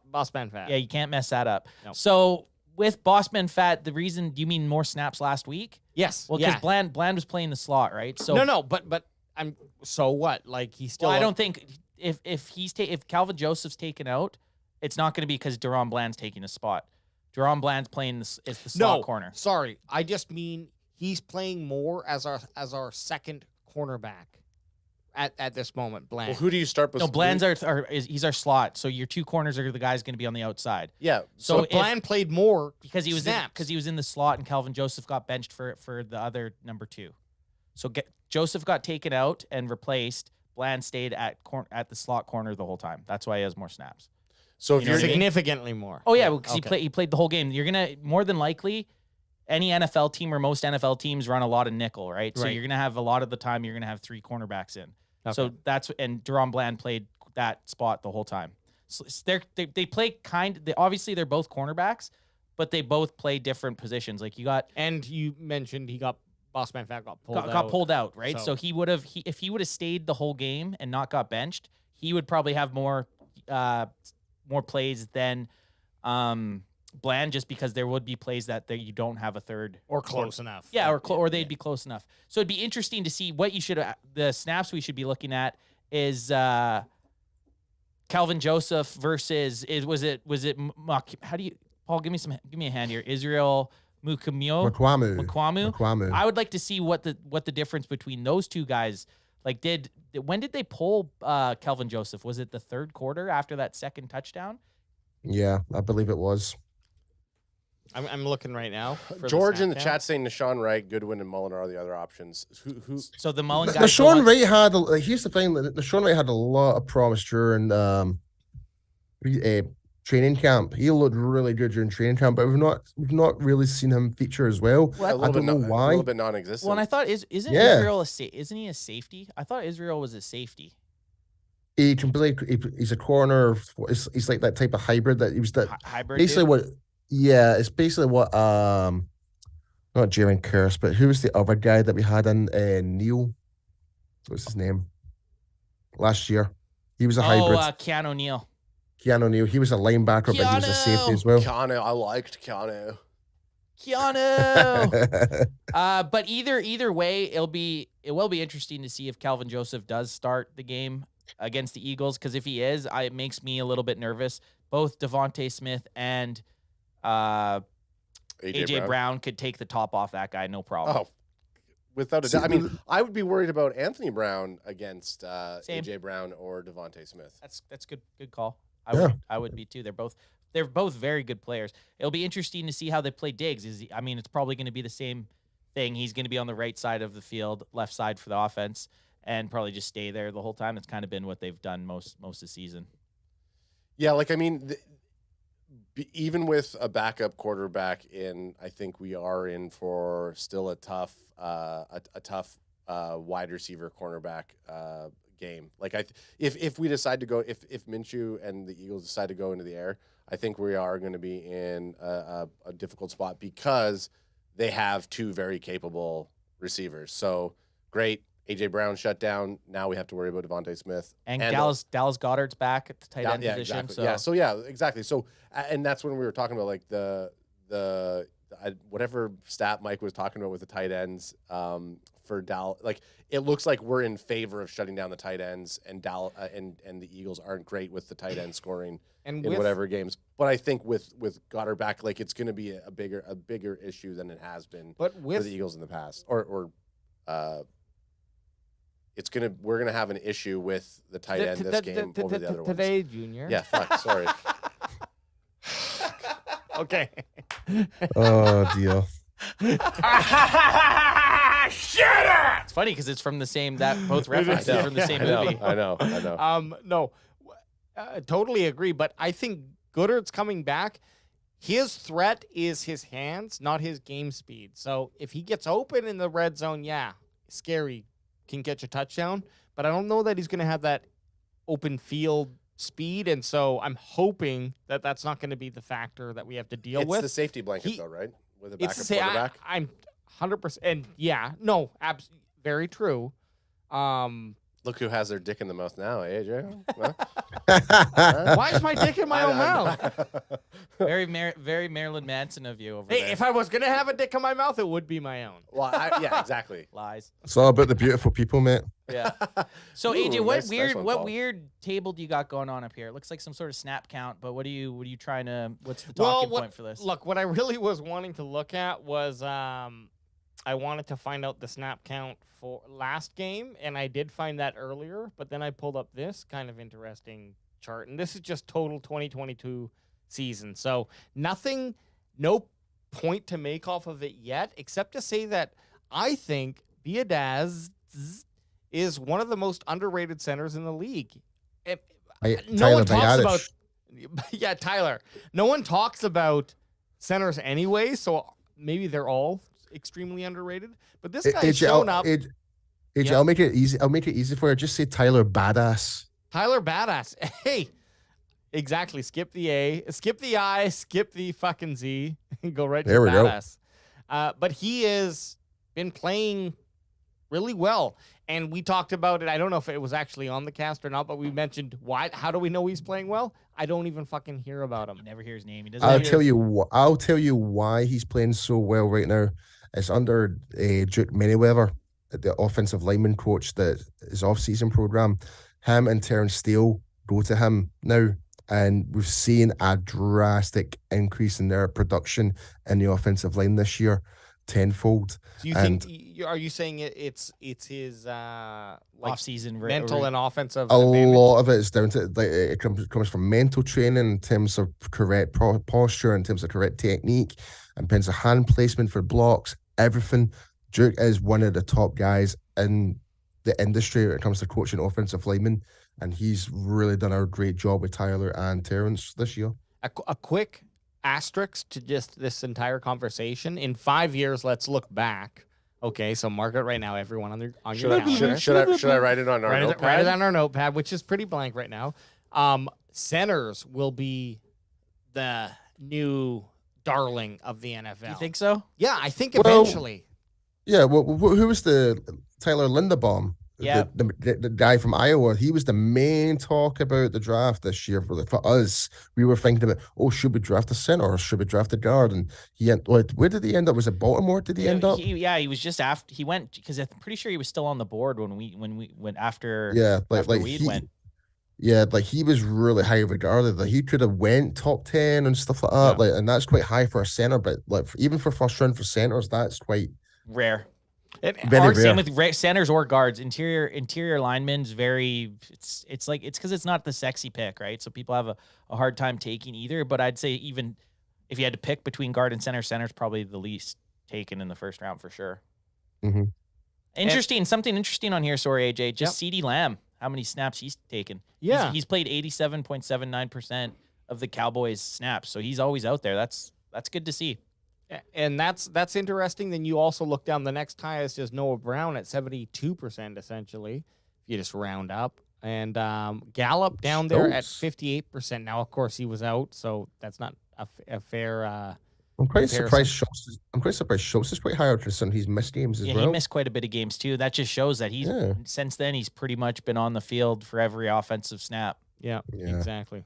boss man fat. Yeah, you can't mess that up. Nope. So with Bossman Fat, the reason, do you mean more snaps last week? Yes. Well, because Bland was playing the slot, right? So No, but I'm so what? Like he's still. I don't think if Calvin Joseph's taken out, it's not going to be because Deron Bland's taking a spot. Deron Bland's playing the slot corner. Sorry, I just mean he's playing more as our second cornerback at this moment. Bland. Well, who do you start with? No, Bland's he's our slot. So your two corners are the guys going to be on the outside. Yeah. So Bland played more because he was snaps. he was in the slot, and Calvin Joseph got benched for the other number 2. So Joseph got taken out and replaced. Bland stayed at the slot corner the whole time. That's why he has more snaps. So if You know you're what I mean? significantly more. Oh yeah, because he played the whole game. You're gonna more than likely any NFL team or most NFL teams run a lot of nickel, right? So Right. you're gonna have a lot of the time you're gonna have 3 cornerbacks in. Okay. So and Deron Bland played that spot the whole time. So they play obviously they're both cornerbacks, but they both play different positions. Like you got And you mentioned Bossman Fat got pulled out. got pulled out, right? So- So he would have if he would have stayed the whole game and not got benched, he would probably have more plays than Bland, just because there would be plays that you don't have a third or close enough. Yeah, or they'd be cclose enough. So it'd be interesting to see what the snaps we should be looking at is Calvin Joseph versus how do you Paul give me a hand here. Israel Mukwamu. I would like to see what the difference between those two guys like when did they pull Calvin Joseph? Was it the third quarter after that second touchdown? Yeah, I believe it was. I'm looking right now. For George the in the snap chat saying Deshaun Wright, Goodwin, and Mullen are the other options. Who? So the Mullen guy. Deshaun Wright had. Here's the thing: Deshaun Wright had a lot of promise during training camp. He looked really good during training camp, but we've not really seen him feature as well. A little I don't know why. A little bit non-existent. Well, and I thought isn't Yeah. Israel isn't he a safety? I thought Israel was a safety. He can play. He's a corner. He's like that type of hybrid that he was that. Hybrid. Basically, dude? what? Yeah, it's basically what. Not Jalen Hurts, but who was the other guy that we had in Neil? What's his name? Last year, he was a hybrid. Keanu Neal. Keanu Neal. He was a linebacker, but he was a safety as well. Keanu, I liked Keanu. Keanu. But either way, it will be interesting to see if Calvin Joseph does start the game against the Eagles, because if he is, it makes me a little bit nervous. Both Devontae Smith and AJ Brown could take the top off that guy, no problem. Oh, without a doubt. I mean, I would be worried about Anthony Brown against AJ Brown or Devontae Smith. That's good call. Yeah. I would be too. They're both very good players. It'll be interesting to see how they play Diggs. It's probably going to be the same thing. He's going to be on the right side of the field, left side for the offense, and probably just stay there the whole time. It's kind of been what they've done most of the season. Yeah, like I mean, even with a backup quarterback in, I think we are in for still a tough wide receiver cornerback game. Like if we decide to go, if Minshew and the Eagles decide to go into the air, I think we are going to be in a difficult spot because they have 2 very capable receivers. So great AJ Brown shut down. Now we have to worry about Devontae Smith And Dallas Goddard's back at the tight end position. Exactly. So Exactly. So and that's when we were talking about like the whatever stat Mike was talking about with the tight ends for Dallas. Like it looks like we're in favor of shutting down the tight ends, and and the Eagles aren't great with the tight end scoring in whatever games. But I think with Goddard back, like it's going to be a bigger issue than it has been for the Eagles in the past. We're gonna have an issue with the tight end this game over the other ones. Today, Junior. Yeah, fuck. Sorry. Okay. Oh dear. it's funny because it's from the same both references from the same movie. I know. No, totally agree. But I think Goodard's coming back. His threat is his hands, not his game speed. So if he gets open in the red zone, scary, can catch a touchdown. But I don't know that he's going to have that open field speed, and so I'm hoping that that's not going to be the factor that we have to deal with. It's the safety blanket, though, right? With a backup quarterback. I'm 100%, and very true. Look who has their dick in the mouth now, AJ. Why is my dick in my own mouth? Very Marilyn Manson of you over Hey, there. if I was going to have a dick in my mouth, it would be my own. Well, exactly. Lies. It's all about the beautiful people, mate. Yeah. So Ooh, AJ, what nice weird one, what Paul. weird table do you got going on up here? It looks like some sort of snap count, but what are you trying to? What's the talking point for this? Look, what I really was wanting to look at was I wanted to find out the snap count for last game, and I did find that earlier, but then I pulled up this kind of interesting chart, and this is just total 2022 season. So no point to make off of it yet, except to say that I think Biadasz is one of the most underrated centers in the league. No one talks about Tyler. No one talks about centers anyway, so maybe they're all extremely underrated. But this guy's shown up. I'll make it easy. I'll make it easy for you. Just say Tyler Badass. Tyler Badass. Hey, exactly. Skip the A, skip the I, skip the fucking Z, and go right to Badass. But he has been playing really well. And we talked about it. I don't know if it was actually on the cast or not, but we mentioned why. How do we know he's playing well? I don't even fucking hear about him. You never hear his name. He doesn't. I'll tell you why he's playing so well right now. It's under Duke Manyweather, the offensive lineman coach, that his off-season program. Him and Terrence Steele go to him now, and we've seen a drastic increase in their production in the offensive line this year, tenfold. Do you think? Are you saying it's his off-season mental and offensive? A lot of it is down to it comes from mental training in terms of correct posture, in terms of correct technique, in terms of hand placement for blocks. Everything. Duke is one of the top guys in the industry when it comes to coaching offensive linemen, and he's really done a great job with Tyler and Terrence this year. A quick asterisk to just this entire conversation. In 5 years, let's look back. Okay, so mark it right now, everyone on your calendar. Should I write it on our notepad? Write it on our notepad, which is pretty blank right now. Centers will be the new darling of the NFL. You think so? Yeah, I think eventually. Yeah, well, who was the Tyler Linderbaum? Yeah, the guy from Iowa. He was the main talk about the draft this year for us. We were thinking about, should we draft a center or should we draft a guard? And where did he end up? Was it Baltimore? Did he end up? He was just after he went, because I'm pretty sure he was still on the board when we went after. Yeah, after Weed went. Yeah, like he was really high regarded. Like he could have went top 10 and stuff like that. Yeah. Like, and that's quite high for a center, but like even for first round for centers, that's quite rare. Very rare. Same with centers or guards. Interior linemen's very. It's because it's not the sexy pick, right? So people have a hard time taking either. But I'd say even if you had to pick between guard and center's probably the least taken in the first round for sure. Mm-hmm. Something interesting on here. Sorry, AJ. Just CeeDee Lamb. How many snaps he's taken? Yeah, he's played 87.79% of the Cowboys snaps, so he's always out there. That's good to see. And that's interesting. Then you also look down. The next highest is Noah Brown at 72%, essentially, if you just round up. And Gallup down there at 58%. Now, of course, he was out, so that's not a fair. I'm quite comparison. surprised Schultz is quite higher considering he's missed games as Yeah, well. he missed quite a bit of games too. That just shows that since then he's pretty much been on the field for every offensive snap. Yeah, exactly.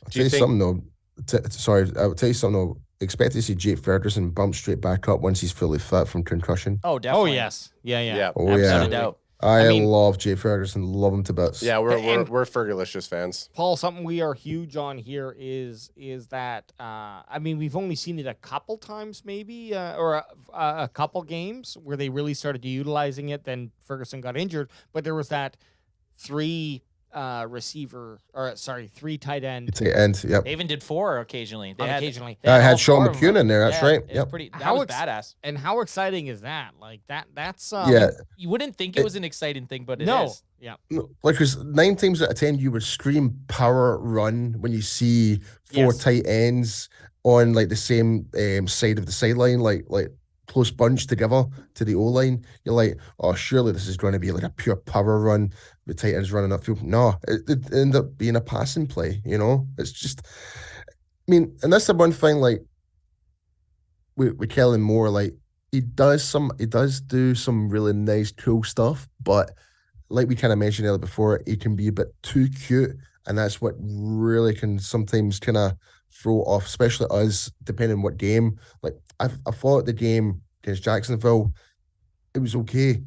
I'll tell you something though. Sorry, I'll tell you something though. Expect to see Jake Ferguson bump straight back up once he's fully fit from concussion. Oh, definitely. Oh yes, yeah. Oh Without yeah. a doubt. I love Jake Ferguson. Love him to bits. Yeah, we're Fergalicious fans. Paul, something we are huge on here is that I mean, we've only seen it a couple times, maybe, or a couple games where they really started utilizing it. Then Ferguson got injured, but there was that three tight end. Tight end. Yep. They even did 4 occasionally. They had I had all Sean 4 of McCune them. in there. That's right. It was Yep. pretty. That How was ex- badass. And how exciting is that? Like that's Yeah. You wouldn't think it was an exciting thing, but it is. no, yeah, No, like, because 9 times out of 10 you would scream power run when you see 4 Yes. tight ends on like the same side of the sideline, like close bunch together to the O line. You're like, oh, surely this is going to be like a pure power run with tight ends running upfield. No, it ended up being a passing play. You know, it's just, I mean, and that's the one thing. Like with Kellen Moore, like he does do some really nice, cool stuff, but like we kind of mentioned earlier before, he can be a bit too cute, and that's what really can sometimes kind of throw off, especially us, depending on what game. Like I thought the game against Jacksonville, it was okay.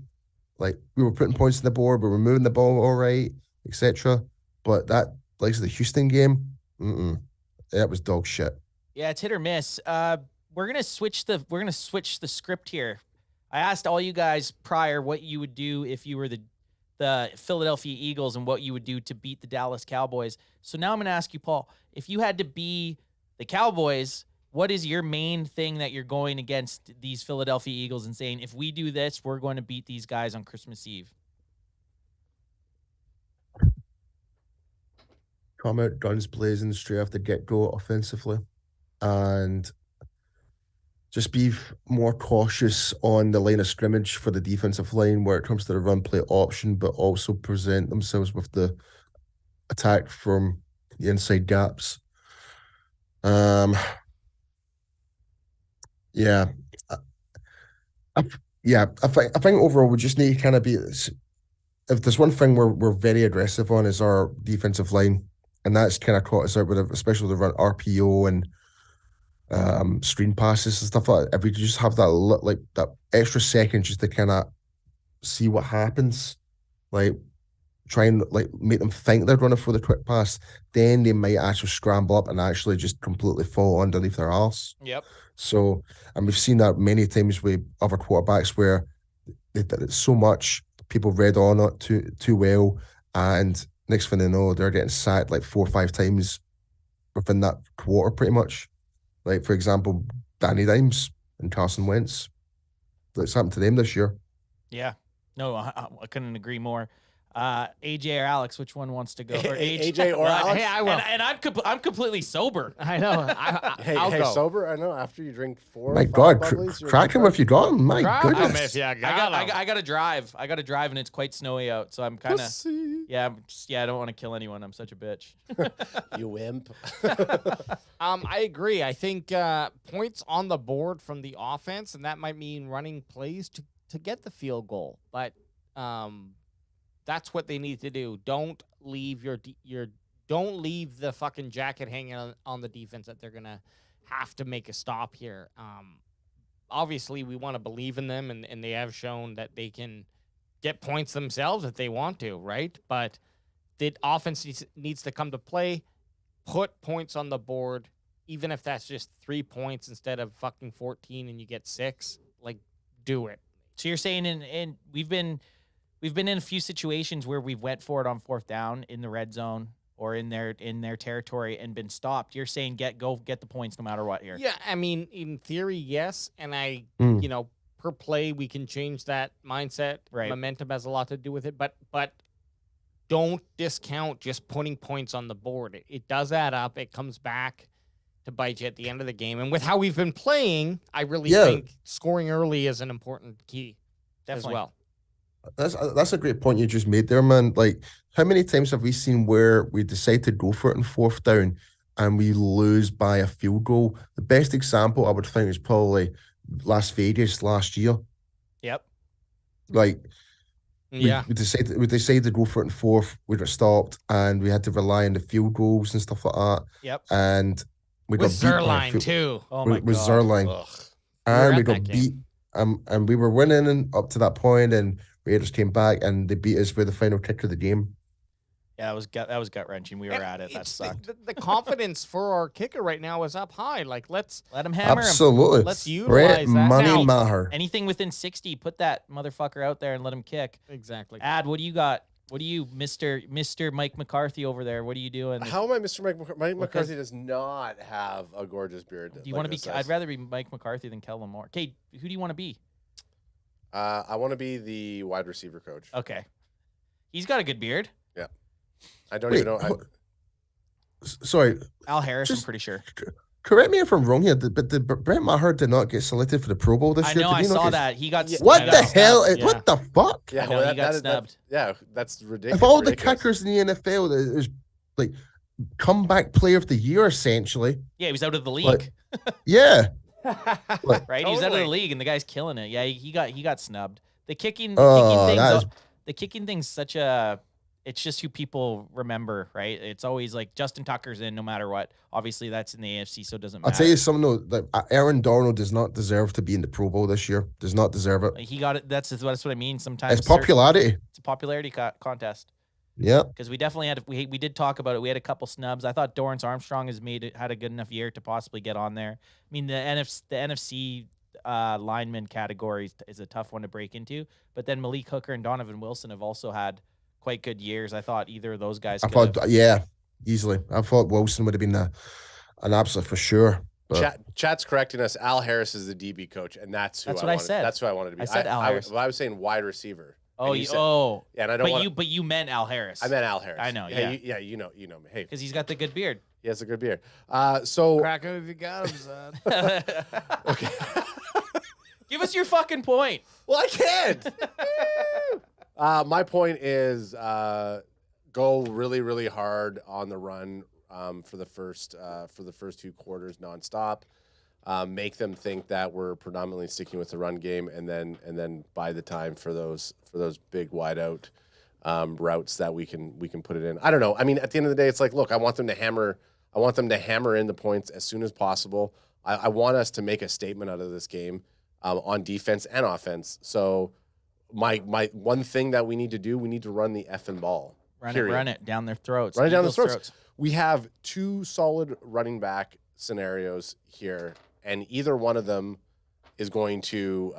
Like we were putting points on the board, we were moving the ball all right, etc. But that, like the Houston game, that was dog shit. Yeah, it's hit or miss. We're gonna switch the script here. I asked all you guys prior what you would do if you were the Philadelphia Eagles and what you would do to beat the Dallas Cowboys. So now I'm going to ask you, Paul, if you had to be the Cowboys, what is your main thing that you're going against these Philadelphia Eagles and saying, if we do this, we're going to beat these guys on Christmas Eve? Come out guns blazing straight off the get-go offensively, and just be more cautious on the line of scrimmage for the defensive line where it comes to the run play option, but also present themselves with the attack from the inside gaps. I think overall we just need to kind of be, if there's one thing we're very aggressive on, is our defensive line, and that's kind of caught us out with it, especially the run RPO and screen passes and stuff like that. If we just have that that extra second just to kind of see what happens, like try and like make them think they're running for the quick pass, then they might actually scramble up and actually just completely fall underneath their arse. Yep. So, and we've seen that many times with other quarterbacks where they did it so much, people read on it too well, and next thing they know, they're getting sacked like 4 or 5 times within that quarter, pretty much. Like, for example, Danny Dimes and Carson Wentz. That's happened to them this year. Yeah. No, I couldn't agree more. AJ or Alex, which one wants to go? Or AJ or Alex? Hey, I will. And I'm completely sober. I know. I'll Hey, go. sober? I know. After you drink 4 My or 5 God, bubblies, you're crack him good. if you got him. My Crack 'em goodness. if you I got to drive. I got to drive, and it's quite snowy out, so I'm kind of Pussy. I don't want to kill anyone. I'm such a bitch. You wimp. I agree. I think points on the board from the offense, and that might mean running plays to get the field goal. But that's what they need to do. Don't leave don't leave the fucking jacket hanging on the defense that they're gonna have to make a stop here. Obviously, we want to believe in them, and they have shown that they can get points themselves if they want to, right? But the offense needs to come to play, put points on the board, even if that's just 3 points instead of fucking 14 and you get 6. Like, do it. So you're saying, and we've been in a few situations where we've went for it on 4th down in the red zone or in their territory and been stopped. You're saying go get the points no matter what here. Yeah, I mean, in theory, yes. And per play, we can change that mindset. Right. Momentum has a lot to do with it. But don't discount just putting points on the board. It does add up. It comes back to bite you at the end of the game. And with how we've been playing, I really think scoring early is an important key as well. That's a great point you just made there, man. Like, how many times have we seen where we decide to go for it in 4th down and we lose by a field goal. The best example I would think is probably Las Vegas last year. Yep. Like, Yeah. we decided to go for it in fourth. We got stopped, and we had to rely on the field goals and stuff like that. Yep. And we With got beat by a Zerline too. Oh my with god. Zerline, Ugh. and we at got that beat. game. And we were winning up to that point, and Raiders came back and they beat us with the final kick of the game. Yeah, that was gut wrenching. We were And at it. That it's sucked. the confidence for our kicker right now is up high. Like, let's Let him hammer him. Absolutely. let's Brett utilize that. Money Now- Maher. Anything within 60, put that motherfucker out there and let him kick. Exactly. Ad, what do you got? What do you, Mr. Mike McCarthy over there? What are you doing? How am I Mr. Mike McCarthy? Mike Because- McCarthy does not have a gorgeous beard. Do you want to be? I'd rather be Mike McCarthy than Kellen Moore. Okay, who do you want to be? I want to be the wide receiver coach. Okay, he's got a good beard. I don't Wait, even know. sorry, Al Harris, I'm Just- pretty sure. correct me if I'm wrong here, but Brett Maher did not get selected for the Pro Bowl this I year. know. Did I he not saw get- that. He got. Yeah. What I the know. hell? Yeah. What the fuck? Yeah, I know, he got that- snubbed. yeah, that's ridiculous. Of all the ridiculous. kickers in the NFL, that is like comeback player of the year, essentially. Yeah, he was out of the league. Like, Yeah. Right, he was out of the Totally. league, and the guy's killing it. Yeah, he got snubbed. The kicking Oh, thing's that is- the kicking thing's such a. It's just who people remember, right? It's always like Justin Tucker's in no matter what. Obviously, that's in the AFC, so it doesn't I'll matter. tell you something though, like Aaron Donald does not deserve to be in the Pro Bowl this year. Does not deserve it. He got it. That's what I mean. Sometimes It's popularity. It's a popularity contest. Yeah. Because we definitely had we did talk about it. We had a couple snubs. I thought Dorrance Armstrong had a good enough year to possibly get on there. I mean, the NFC lineman category is a tough one to break into. But then Malik Hooker and Donovan Wilson have also had quite good years. I thought either of those guys. I could thought, yeah, easily. I thought Wilson would have been an absolute for sure. But Chat's correcting us. Al Harris is the DB coach, and that's who That's I what I wanted. said. That's who I wanted to be. I said Al Harris. I was saying wide receiver. Oh, And you said- yeah, and I don't want. but you meant Al Harris. I meant Al Harris. I know, Yeah, you know me. Hey, because he's got the good beard. he has a good beard. So Crack him if you got him, son. okay. Give us your fucking point. Well, I can't. My point is go really, really hard on the run for the first 2 quarters nonstop. Make them think that we're predominantly sticking with the run game, and then buy the time for those big wide out routes that we can put it in. I don't know. I mean, at the end of the day, it's like, look, I want them to hammer in the points as soon as possible. I want us to make a statement out of this game on defense and offense. So my one thing that we need to do, we need to run the effing ball. Run it down their throats. Run it down the Eagles' throats. We have 2 solid running back scenarios here, and either one of them is going to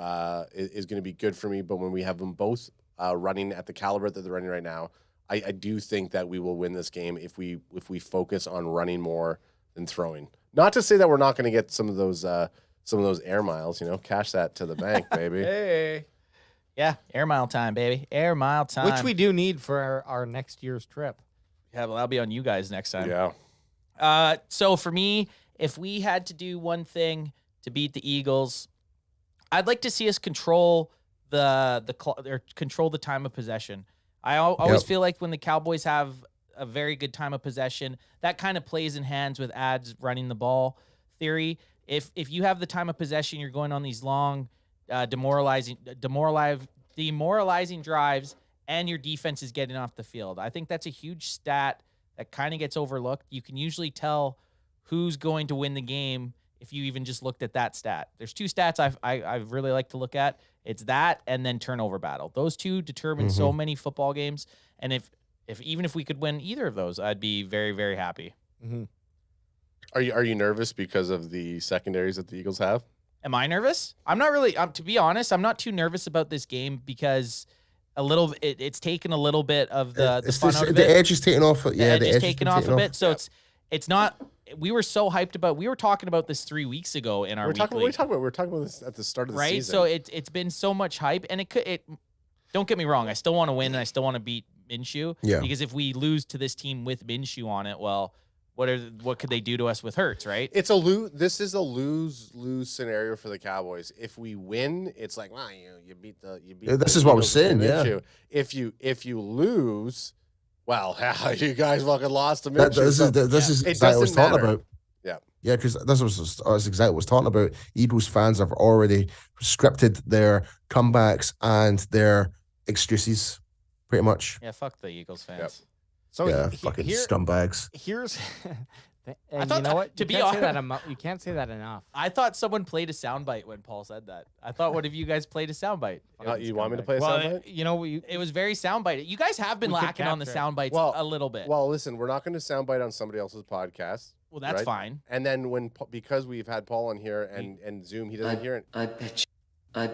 be good for me. But when we have them both running at the caliber that they're running right now, I do think that we will win this game if we focus on running more than throwing. Not to say that we're not going to get some of those air miles. Cash that to the bank, baby. Hey. Yeah, air mile time, baby. Air mile time. Which we do need for our next year's trip. Yeah, well, that'll be on you guys next time. Yeah. So for me, if we had to do one thing to beat the Eagles, I'd like to see us control control the time of possession. I always feel like when the Cowboys have a very good time of possession, that kind of plays in hands with ads running the ball theory. If you have the time of possession, you're going on these long, demoralizing drives, and your defense is getting off the field. I think that's a huge stat that kind of gets overlooked. You can usually tell who's going to win the game if you even just looked at that stat. There's 2 stats I really like to look at. It's that and then turnover battle. Those 2 determine so many football games. And if even if we could win either of those, I'd be very, very happy. Mm-hmm. Are you nervous because of the secondaries that the Eagles have? Am I nervous? I'm not really. To be honest, I'm not too nervous about this game because it's taken a little bit of the fun out of the it. edge is taken off. Yeah, The edge is taken off a bit. So Yeah. it's not. We were so hyped about. We were talking about this 3 weeks ago in our We're talking weekly. about this at the start of the Right. season. So it's been so much hype, and it. Don't get me wrong. I still want to win, and I still want to beat Minshew. Yeah. Because if we lose to this team with Minshew on it, well, what could they do to us with Hurts? Right. It's a lose. This is a lose scenario for the Cowboys. If we win, it's like, wow, you beat the. This the is what I was Eagles with saying, the yeah. issue. If you lose, Well, you guys fucking lost to That, Minshew. this is It exactly what I was doesn't talking matter. about. Yeah. Yeah, because this was exactly what I was talking about. Eagles fans have already scripted their comebacks and their excuses, pretty much. Yeah, fuck the Eagles fans. Yep. So Yeah, fucking scumbags. Here's, I and thought you know that- what? to You be can't say honest- that you can't say that enough. I thought someone played a soundbite when Paul said that. I thought one of you guys played a soundbite. You want me to play a Well, soundbite? you know, we, It was very soundbite. You guys have been We could lacking on the capture it. soundbites Well- a little bit. Well, listen, we're not going to soundbite on somebody else's podcast. Well, that's right? fine. And then because we've had Paul on here and Zoom, he doesn't hear it. I bet you,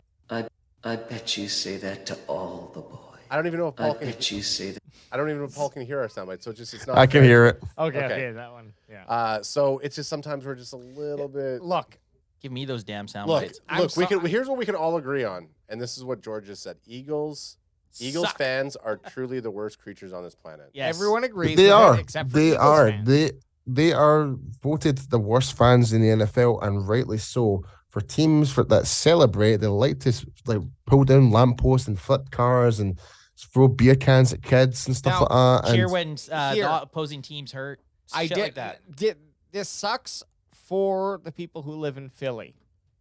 I bet you say that to all the boys. I don't even know if I Paul can. bet you say that. I don't even know if Paul can hear our soundbite. So it's not. I can fair. hear it. okay, that one. Yeah. So it's just sometimes we're just a little bit. Look, Give me those damn sound Look, bites. I'm we so- can. Here's what we can all agree on, and this is what George just said. Eagles Suck. fans are truly the worst creatures on this planet. Yes. everyone agrees. They with are. it except for They Eagles are. fans. They are voted the worst fans in the NFL, and rightly so. For teams that celebrate, they like to like pull down lampposts and flip cars and throw beer cans at kids and stuff Now, like that. Cheer And when Here. the opposing teams hurt. I Shit did like that. This sucks for the people who live in Philly,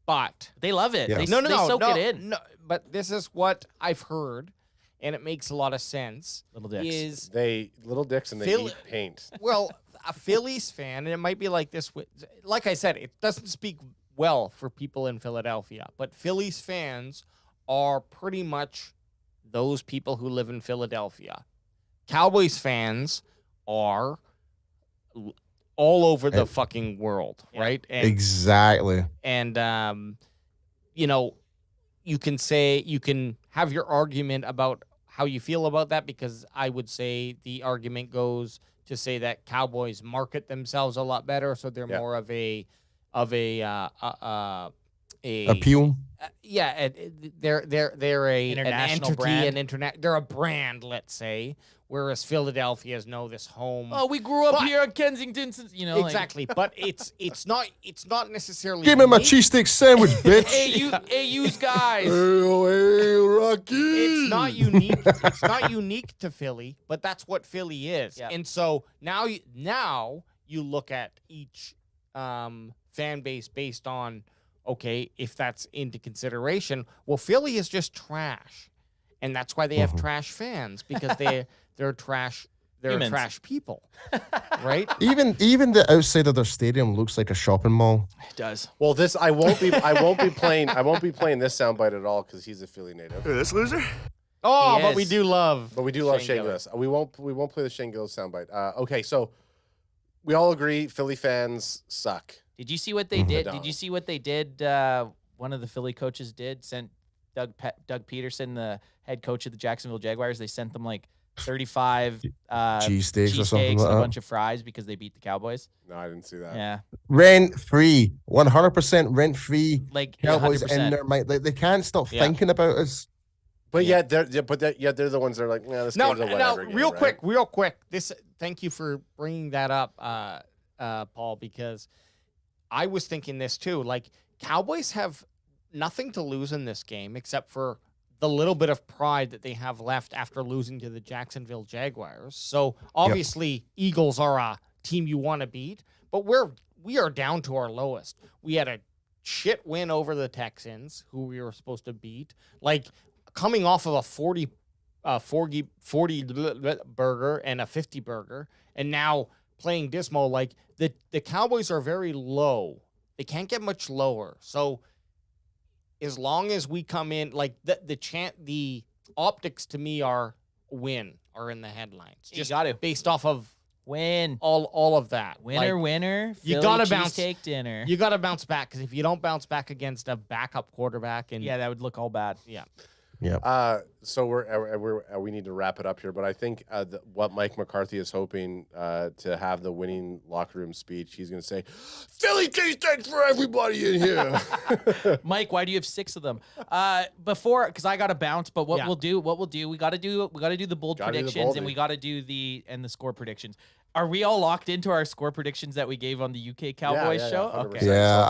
but They love it. Yeah. They, no, they soak it in. No, but this is what I've heard, and it makes a lot of sense. Little dicks. Is They little dicks and they Phil- eat paint. well, a Phillies fan, and it might be like this. Like I said, it doesn't speak well for people in Philadelphia, but Phillies fans are pretty much those people who live in Philadelphia. Cowboys fans are all over the fucking world, Yeah. right? And exactly. you know, you can have your argument about how you feel about that, because I would say the argument goes to say that Cowboys market themselves a lot better, so they're Yeah. more of a Appeal. they're a International an entity, brand. an internet. They're a brand, let's say, whereas Philadelphia is this home. Oh, we grew up But- here in Kensington. You know, exactly, but it's not necessarily. Give me my unique. cheesesteak sandwich, bitch. Like, AU's guys. Hey, Rocky. It's not unique. It's not unique to Philly, but that's what Philly is. Yeah. And so now you look at each fan base based on, okay, if that's into consideration. Well, Philly is just trash, and that's why they have trash fans, because they're trash. They're Humans. trash people, right? Even the outside of their stadium looks like a shopping mall. It does. Well, I won't be playing this soundbite at all because he's a Philly native. This loser? Oh, He but we is. do love. But we do love Shane Shane Gillis. Gillis. We won't play the Shane Gillis soundbite. Okay, so we all agree Philly fans suck. Did you see what they did? No. Did you see what they did? One of the Philly coaches sent Doug Peterson, the head coach of the Jacksonville Jaguars. They sent them like 35 Cheesesteaks or something and like a that. bunch of fries because they beat the Cowboys. No, I didn't see that. Yeah, Rent free, 100% rent free. like Cowboys in 100%. their mind, like they can't stop Yeah. thinking about us. But Yeah. yet they're the ones that are like, nah, this No, game's a whatever game, real right? quick. Thank you for bringing that up, Paul, because I was thinking this too. Like, Cowboys have nothing to lose in this game except for the little bit of pride that they have left after losing to the Jacksonville Jaguars. So obviously, Eagles are a team you want to beat, but we are down to our lowest. We had a shit win over the Texans, who we were supposed to beat. Like, coming off of a 40 burger and a 50 burger, and now playing dismal. Like, the Cowboys are very low. They can't get much lower. So as long as we come in, like, the optics to me are in the headlines. You Just got to based off of win. all of that. Winner, Like, winner. you Philly gotta bounce- cheesesteak dinner. you got to bounce back, because if you don't bounce back against a backup quarterback, and Yeah, that would look all bad. So we need to wrap it up here, but I think what Mike McCarthy is hoping to have the winning locker room speech, he's going to say, "Philly cheesesteaks for everybody in here." Mike, why do you have 6 of them? Because I got to bounce. But what Yeah. we'll do, we got to do the bold Gotta do the predictions, bold, and dude. we got to do the score predictions. Are we all locked into our score predictions that we gave on the UK Cowboys yeah, show? 100%. Okay. Yeah,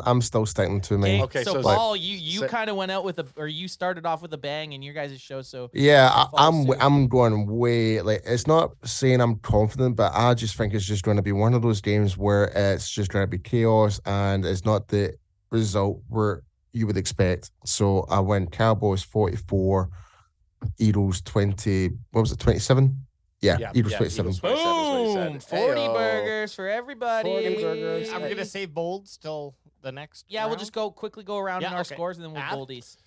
I'm still sticking to me. Okay, so so Paul, you so- kind of went out with you started off with a bang in your guys' show. So Yeah, follow suit. I'm going way like it's not saying I'm confident, but I just think it's just going to be one of those games where it's just going to be chaos and it's not the result where you would expect. So I went Cowboys 44, Eagles 20. What was it? 27. Yeah, Eagles 27. Eagles 27 is what he said. Boom! 40 Heyo. burgers for everybody. 40 burgers. I'm gonna save bolds till the next. Yeah, we'll round. just quickly go around Yeah, in our okay. scores and then we'll Ab? boldies.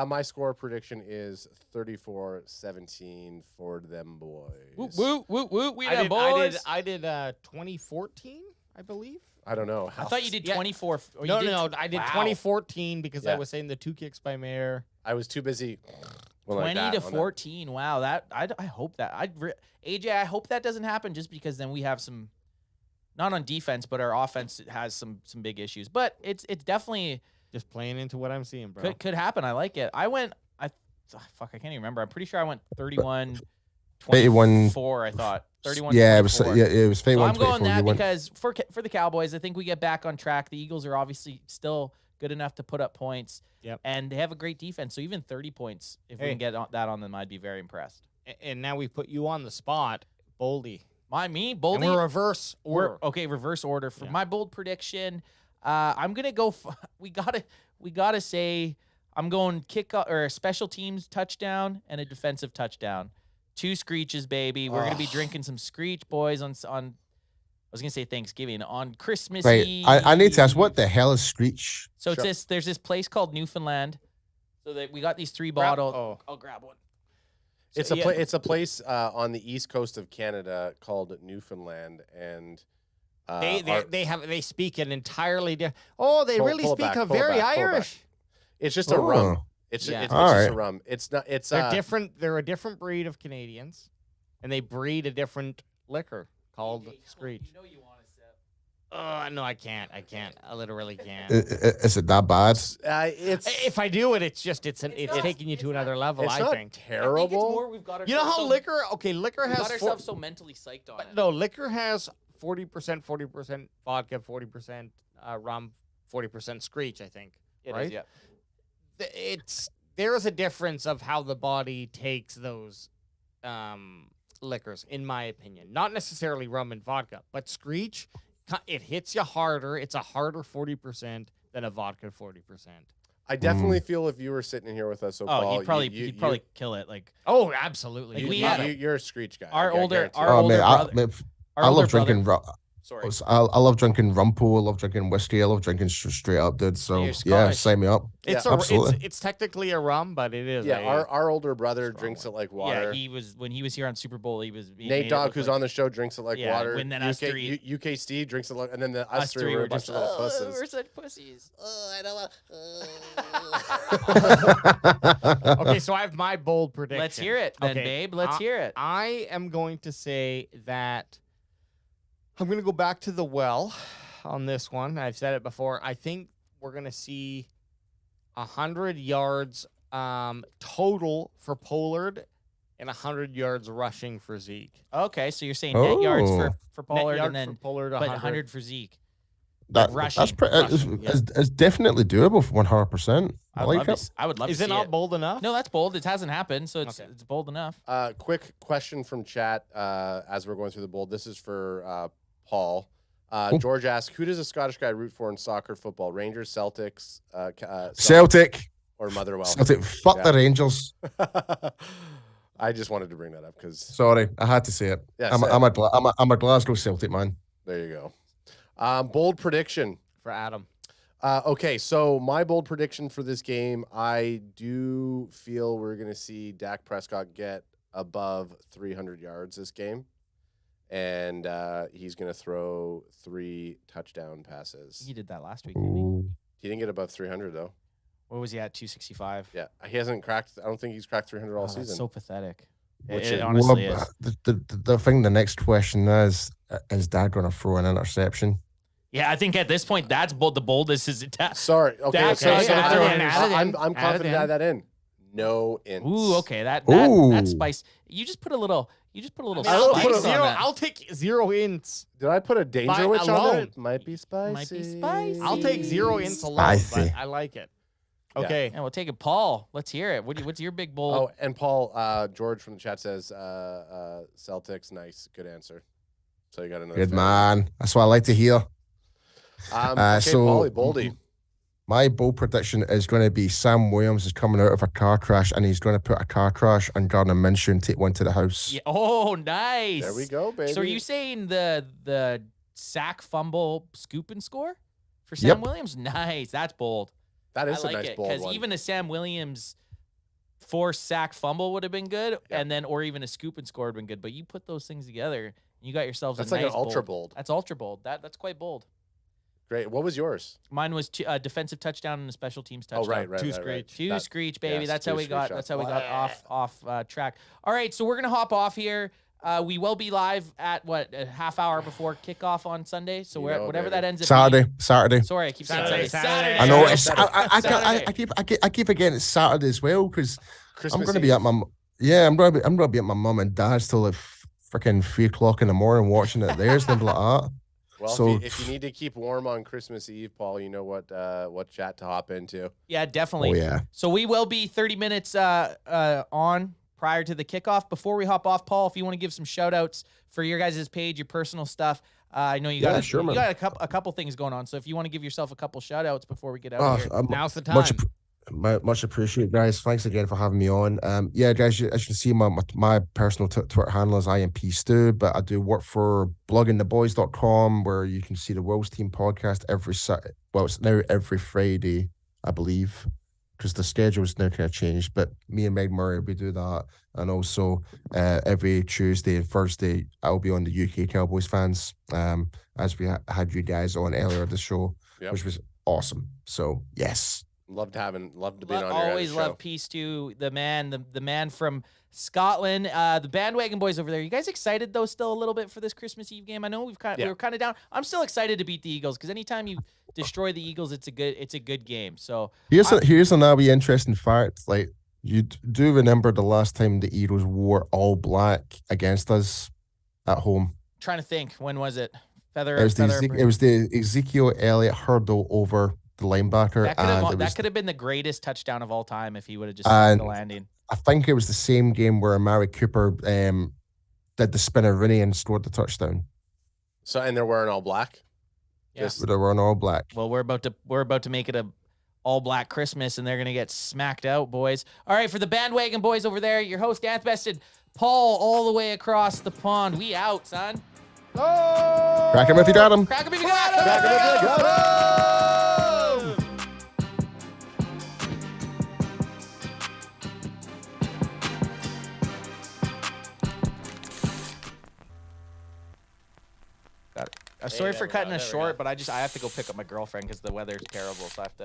My score prediction is 34-17 for them boys. Woo, woo, woo, we I done, did, boys. I did 2014, I believe. I don't know. I thought you did Yeah. 24. Or No, you did no, I did wow. 2014 because I Yeah. was saying the 2 kicks by Mayer. I was too busy. going 20 like to that on 14. Wow, that I hope that AJ. I hope that doesn't happen just because then we have some, not on defense, but our offense has some big issues. But it's definitely Just playing into what I'm seeing, bro. could happen. I like it. I can't even remember. I'm pretty sure I went 31, 31 24. I thought 31. Yeah, it was 24. it was So 31 I'm going 24. that You went because for the Cowboys, I think we get back on track. The Eagles are obviously still good enough to put up points. Yep. And they have a great defense. So even 30 points, if we Hey. can get that on them, I'd be very impressed. And now we put you on the spot, Boldy. Me, And Boldy. we're reverse order. Okay, reverse order for Yeah. my bold prediction. I'm gonna go. We gotta say I'm going or special teams touchdown and a defensive touchdown. 2 screeches, baby. We're gonna be drinking some screech, boys. On I was gonna say Thanksgiving on Christmas right. Eve. I need to ask, what the hell is Screech? So Sure. there's this place called Newfoundland. So that we got these 3 Grab- bottles. oh. I'll grab one. It's So, a yeah. it's a place on the east coast of Canada called Newfoundland, and They speak an entirely different. Oh, they Pull- really pull it speak back, a pull it very back, pull it back. Irish. it's just a Oh. rum. It's Yeah. it's All just a right. rum. It's not. It's They're different. They're a different breed of Canadians, and they breed a different liquor called Screech. You know you want to sip. No, I can't. I literally can't. Is it that bad? It's If I do it, it's not- taking you to another level. it's I not think. I think it's terrible. more we've got You know ourselves how so- liquor? Okay, liquor we has got ourselves so mentally psyched on it. no, liquor has 40% vodka, 40% rum, 40% Screech. I think. It is, right? yeah. There is a difference of how the body takes those liquors, in my opinion. Not necessarily rum and vodka, but Screech, it hits you harder. It's a harder 40% than a vodka 40%. I definitely feel if you were sitting in here with us, so Oh, Paul, you'd probably kill it. Like Oh, absolutely. Like You we love had- it. you're a Screech guy. Our I older- guarantee our it. Oh older man, brother- I our older love drinking. brother- Sorry. I love drinking rumpo. I love drinking whiskey. I love drinking straight up, dude. So You're yeah, Scottish. sign me up. It's Yeah, absolutely. it's technically a rum, but it is. Yeah, a, our older brother strong drinks one. it like water. Yeah, when he was here on Super Bowl, he made Nate it Dogg, look who's like- on the show, drinks it like Yeah, water. when then us UK, three- UK Steve drinks it like, and then us three were a bunch just of little pussies. we're such pussies. Okay, so I have my bold prediction. Let's hear it, then, Okay, babe. Let's hear it. I am going to say that I'm going to go back to the well on this one. I've said it before. I think we're going to see 100 yards total for Pollard and 100 yards rushing for Zeke. Okay, so you're saying net yards Oh. for Net Pollard yard and then for Pollard, but 100 for Zeke. That's rushing, pretty. rushing, yeah. It's definitely doable for 100%. I would like love it. I would love Is to it see not bold enough? No, that's bold. It hasn't happened, so it's Okay. it's bold enough. Quick question from chat as we're going through the bold. This is for Paul. Cool. George asks, who does a Scottish guy root for in soccer, football? Rangers, Celtics, Celtic. or Motherwell? Celtic. Fuck Yeah. the Rangers. I just wanted to bring that up because Sorry, I had to say it. Yeah, I'm, say I'm, it. I'm a Glasgow Celtic man. there you go. Bold prediction. For Adam. Okay, so my bold prediction for this game, I do feel we're going to see Dak Prescott get above 300 yards this game, and he's going to throw 3 touchdown passes. He did that last week, didn't he? Ooh. He didn't get above 300 though. What was he at? 265. Yeah, he hasn't cracked. I don't think he's cracked 300 all Oh, that's season. so pathetic. Which It is- honestly Well, is. the thing, the next question is Dad going to throw an interception? Yeah, I think at this point that's bold. The boldest is Sorry. Okay, Dak so Prescott I'm- throwing I'm add it confident to in. add that in. No ints. Ooh, okay, that Ooh. that's spice. You just put a little. You just put a little I'll spice take on zero. that. I'll take 0 ints. Did I put a danger By witch on alone. it? Might be spicy. Might be spicy. I'll take 0 ints alone, Spicy. but I like it. Yeah. Okay. Yeah, we'll take it. Paul, let's hear it. What's your big bowl? Oh, and Paul, George from the chat says Celtics. Nice, good answer. So you got another. Good fair man. That's what I like to hear. Okay, so Paulie, Boldy. My bold prediction is going to be Sam Williams is coming out of a car crash and he's going to put a car crash on Gardner Minshew and take one to the house. Yeah. Oh, nice. There we go, baby. So are you saying the sack, fumble, scoop and score for Sam Yep. Williams? Nice. That's bold. That is I like a nice it bold one. even a Sam Williams forced sack fumble would have been good, Yeah. and then or even a scoop and score would have been good. But you put those things together, and you got yourselves That's a like nice an ultra bold. bold. That's ultra bold. That's quite bold. Great. What was yours? Mine was defensive touchdown and a special teams touchdown. Oh, right. Two Right. screech. Two That- screech, baby. yes, that's two how we screech got. shots. That's how we got off track. All right, so we're gonna hop off here. We will be live at a half hour before kickoff on Sunday. So You we're, know, whatever baby. that ends up Saturday. being. Sorry, I keep saying Saturday. Saturday. I know Saturday. it's. Saturday. I keep forgetting it's Saturday as well because Christmas I'm going to Eve. be at my. Yeah, I'm going to be at my mum and dad's till like freaking 3:00 in the morning watching it. There's things like that. Well, So- if you need to keep warm on Christmas Eve, Paul, you know what chat to hop into. Yeah, definitely. Oh yeah. So we will be 30 minutes on prior to the kickoff. Before we hop off, Paul, if you want to give some shout outs for your guys' page, your personal stuff. I know you Yeah, got sure, you man. got a couple things going on. So if you want to give yourself a couple shout outs before we get out Oh, of here. Now's the time. Much appreciated, guys. Thanks again for having me on. Yeah, guys, as you can see, my personal Twitter handle is IMP but I do work for bloggingtheboys.com where you can see the Wolves Team podcast every Saturday. Well, it's now every Friday, I believe, because the schedule's now kind of changed. But me and Meg Murray, we do that. And also every Tuesday and Thursday, I'll be on the UK Cowboys fans, as we had you guys on earlier this show, Yep. which was awesome. So, yes. Loved to be on your Always show. love peace to the man from Scotland, the bandwagon boys over there. You guys excited though still a little bit for this Christmas Eve game? I know we were kind of down. I'm still excited to beat the Eagles because anytime you destroy the Eagles, it's a good game. So Here's another wee interesting fact. Like you do remember the last time the Eagles wore all black against us at home. trying to think, when was it? It was the Ezekiel Elliott hurdle over the linebacker. That could have been the greatest touchdown of all time if he would have just And- the landing. I think it was the same game where Amari Cooper did the spin of Rooney and scored the touchdown. So and they're wearing all black. Yeah. Just They were on all black. Well, we're about to make it a all black Christmas, and they're gonna get smacked out, boys. All right, for the bandwagon boys over there, your host Anth Bested, Paul, all the way across the pond. We out, son. Crack him if you got him. Crack 'em if you got 'em. Crack 'em if you got 'em. Sorry for cutting us short, but I have to go pick up my girlfriend because the weather's terrible, so I have to.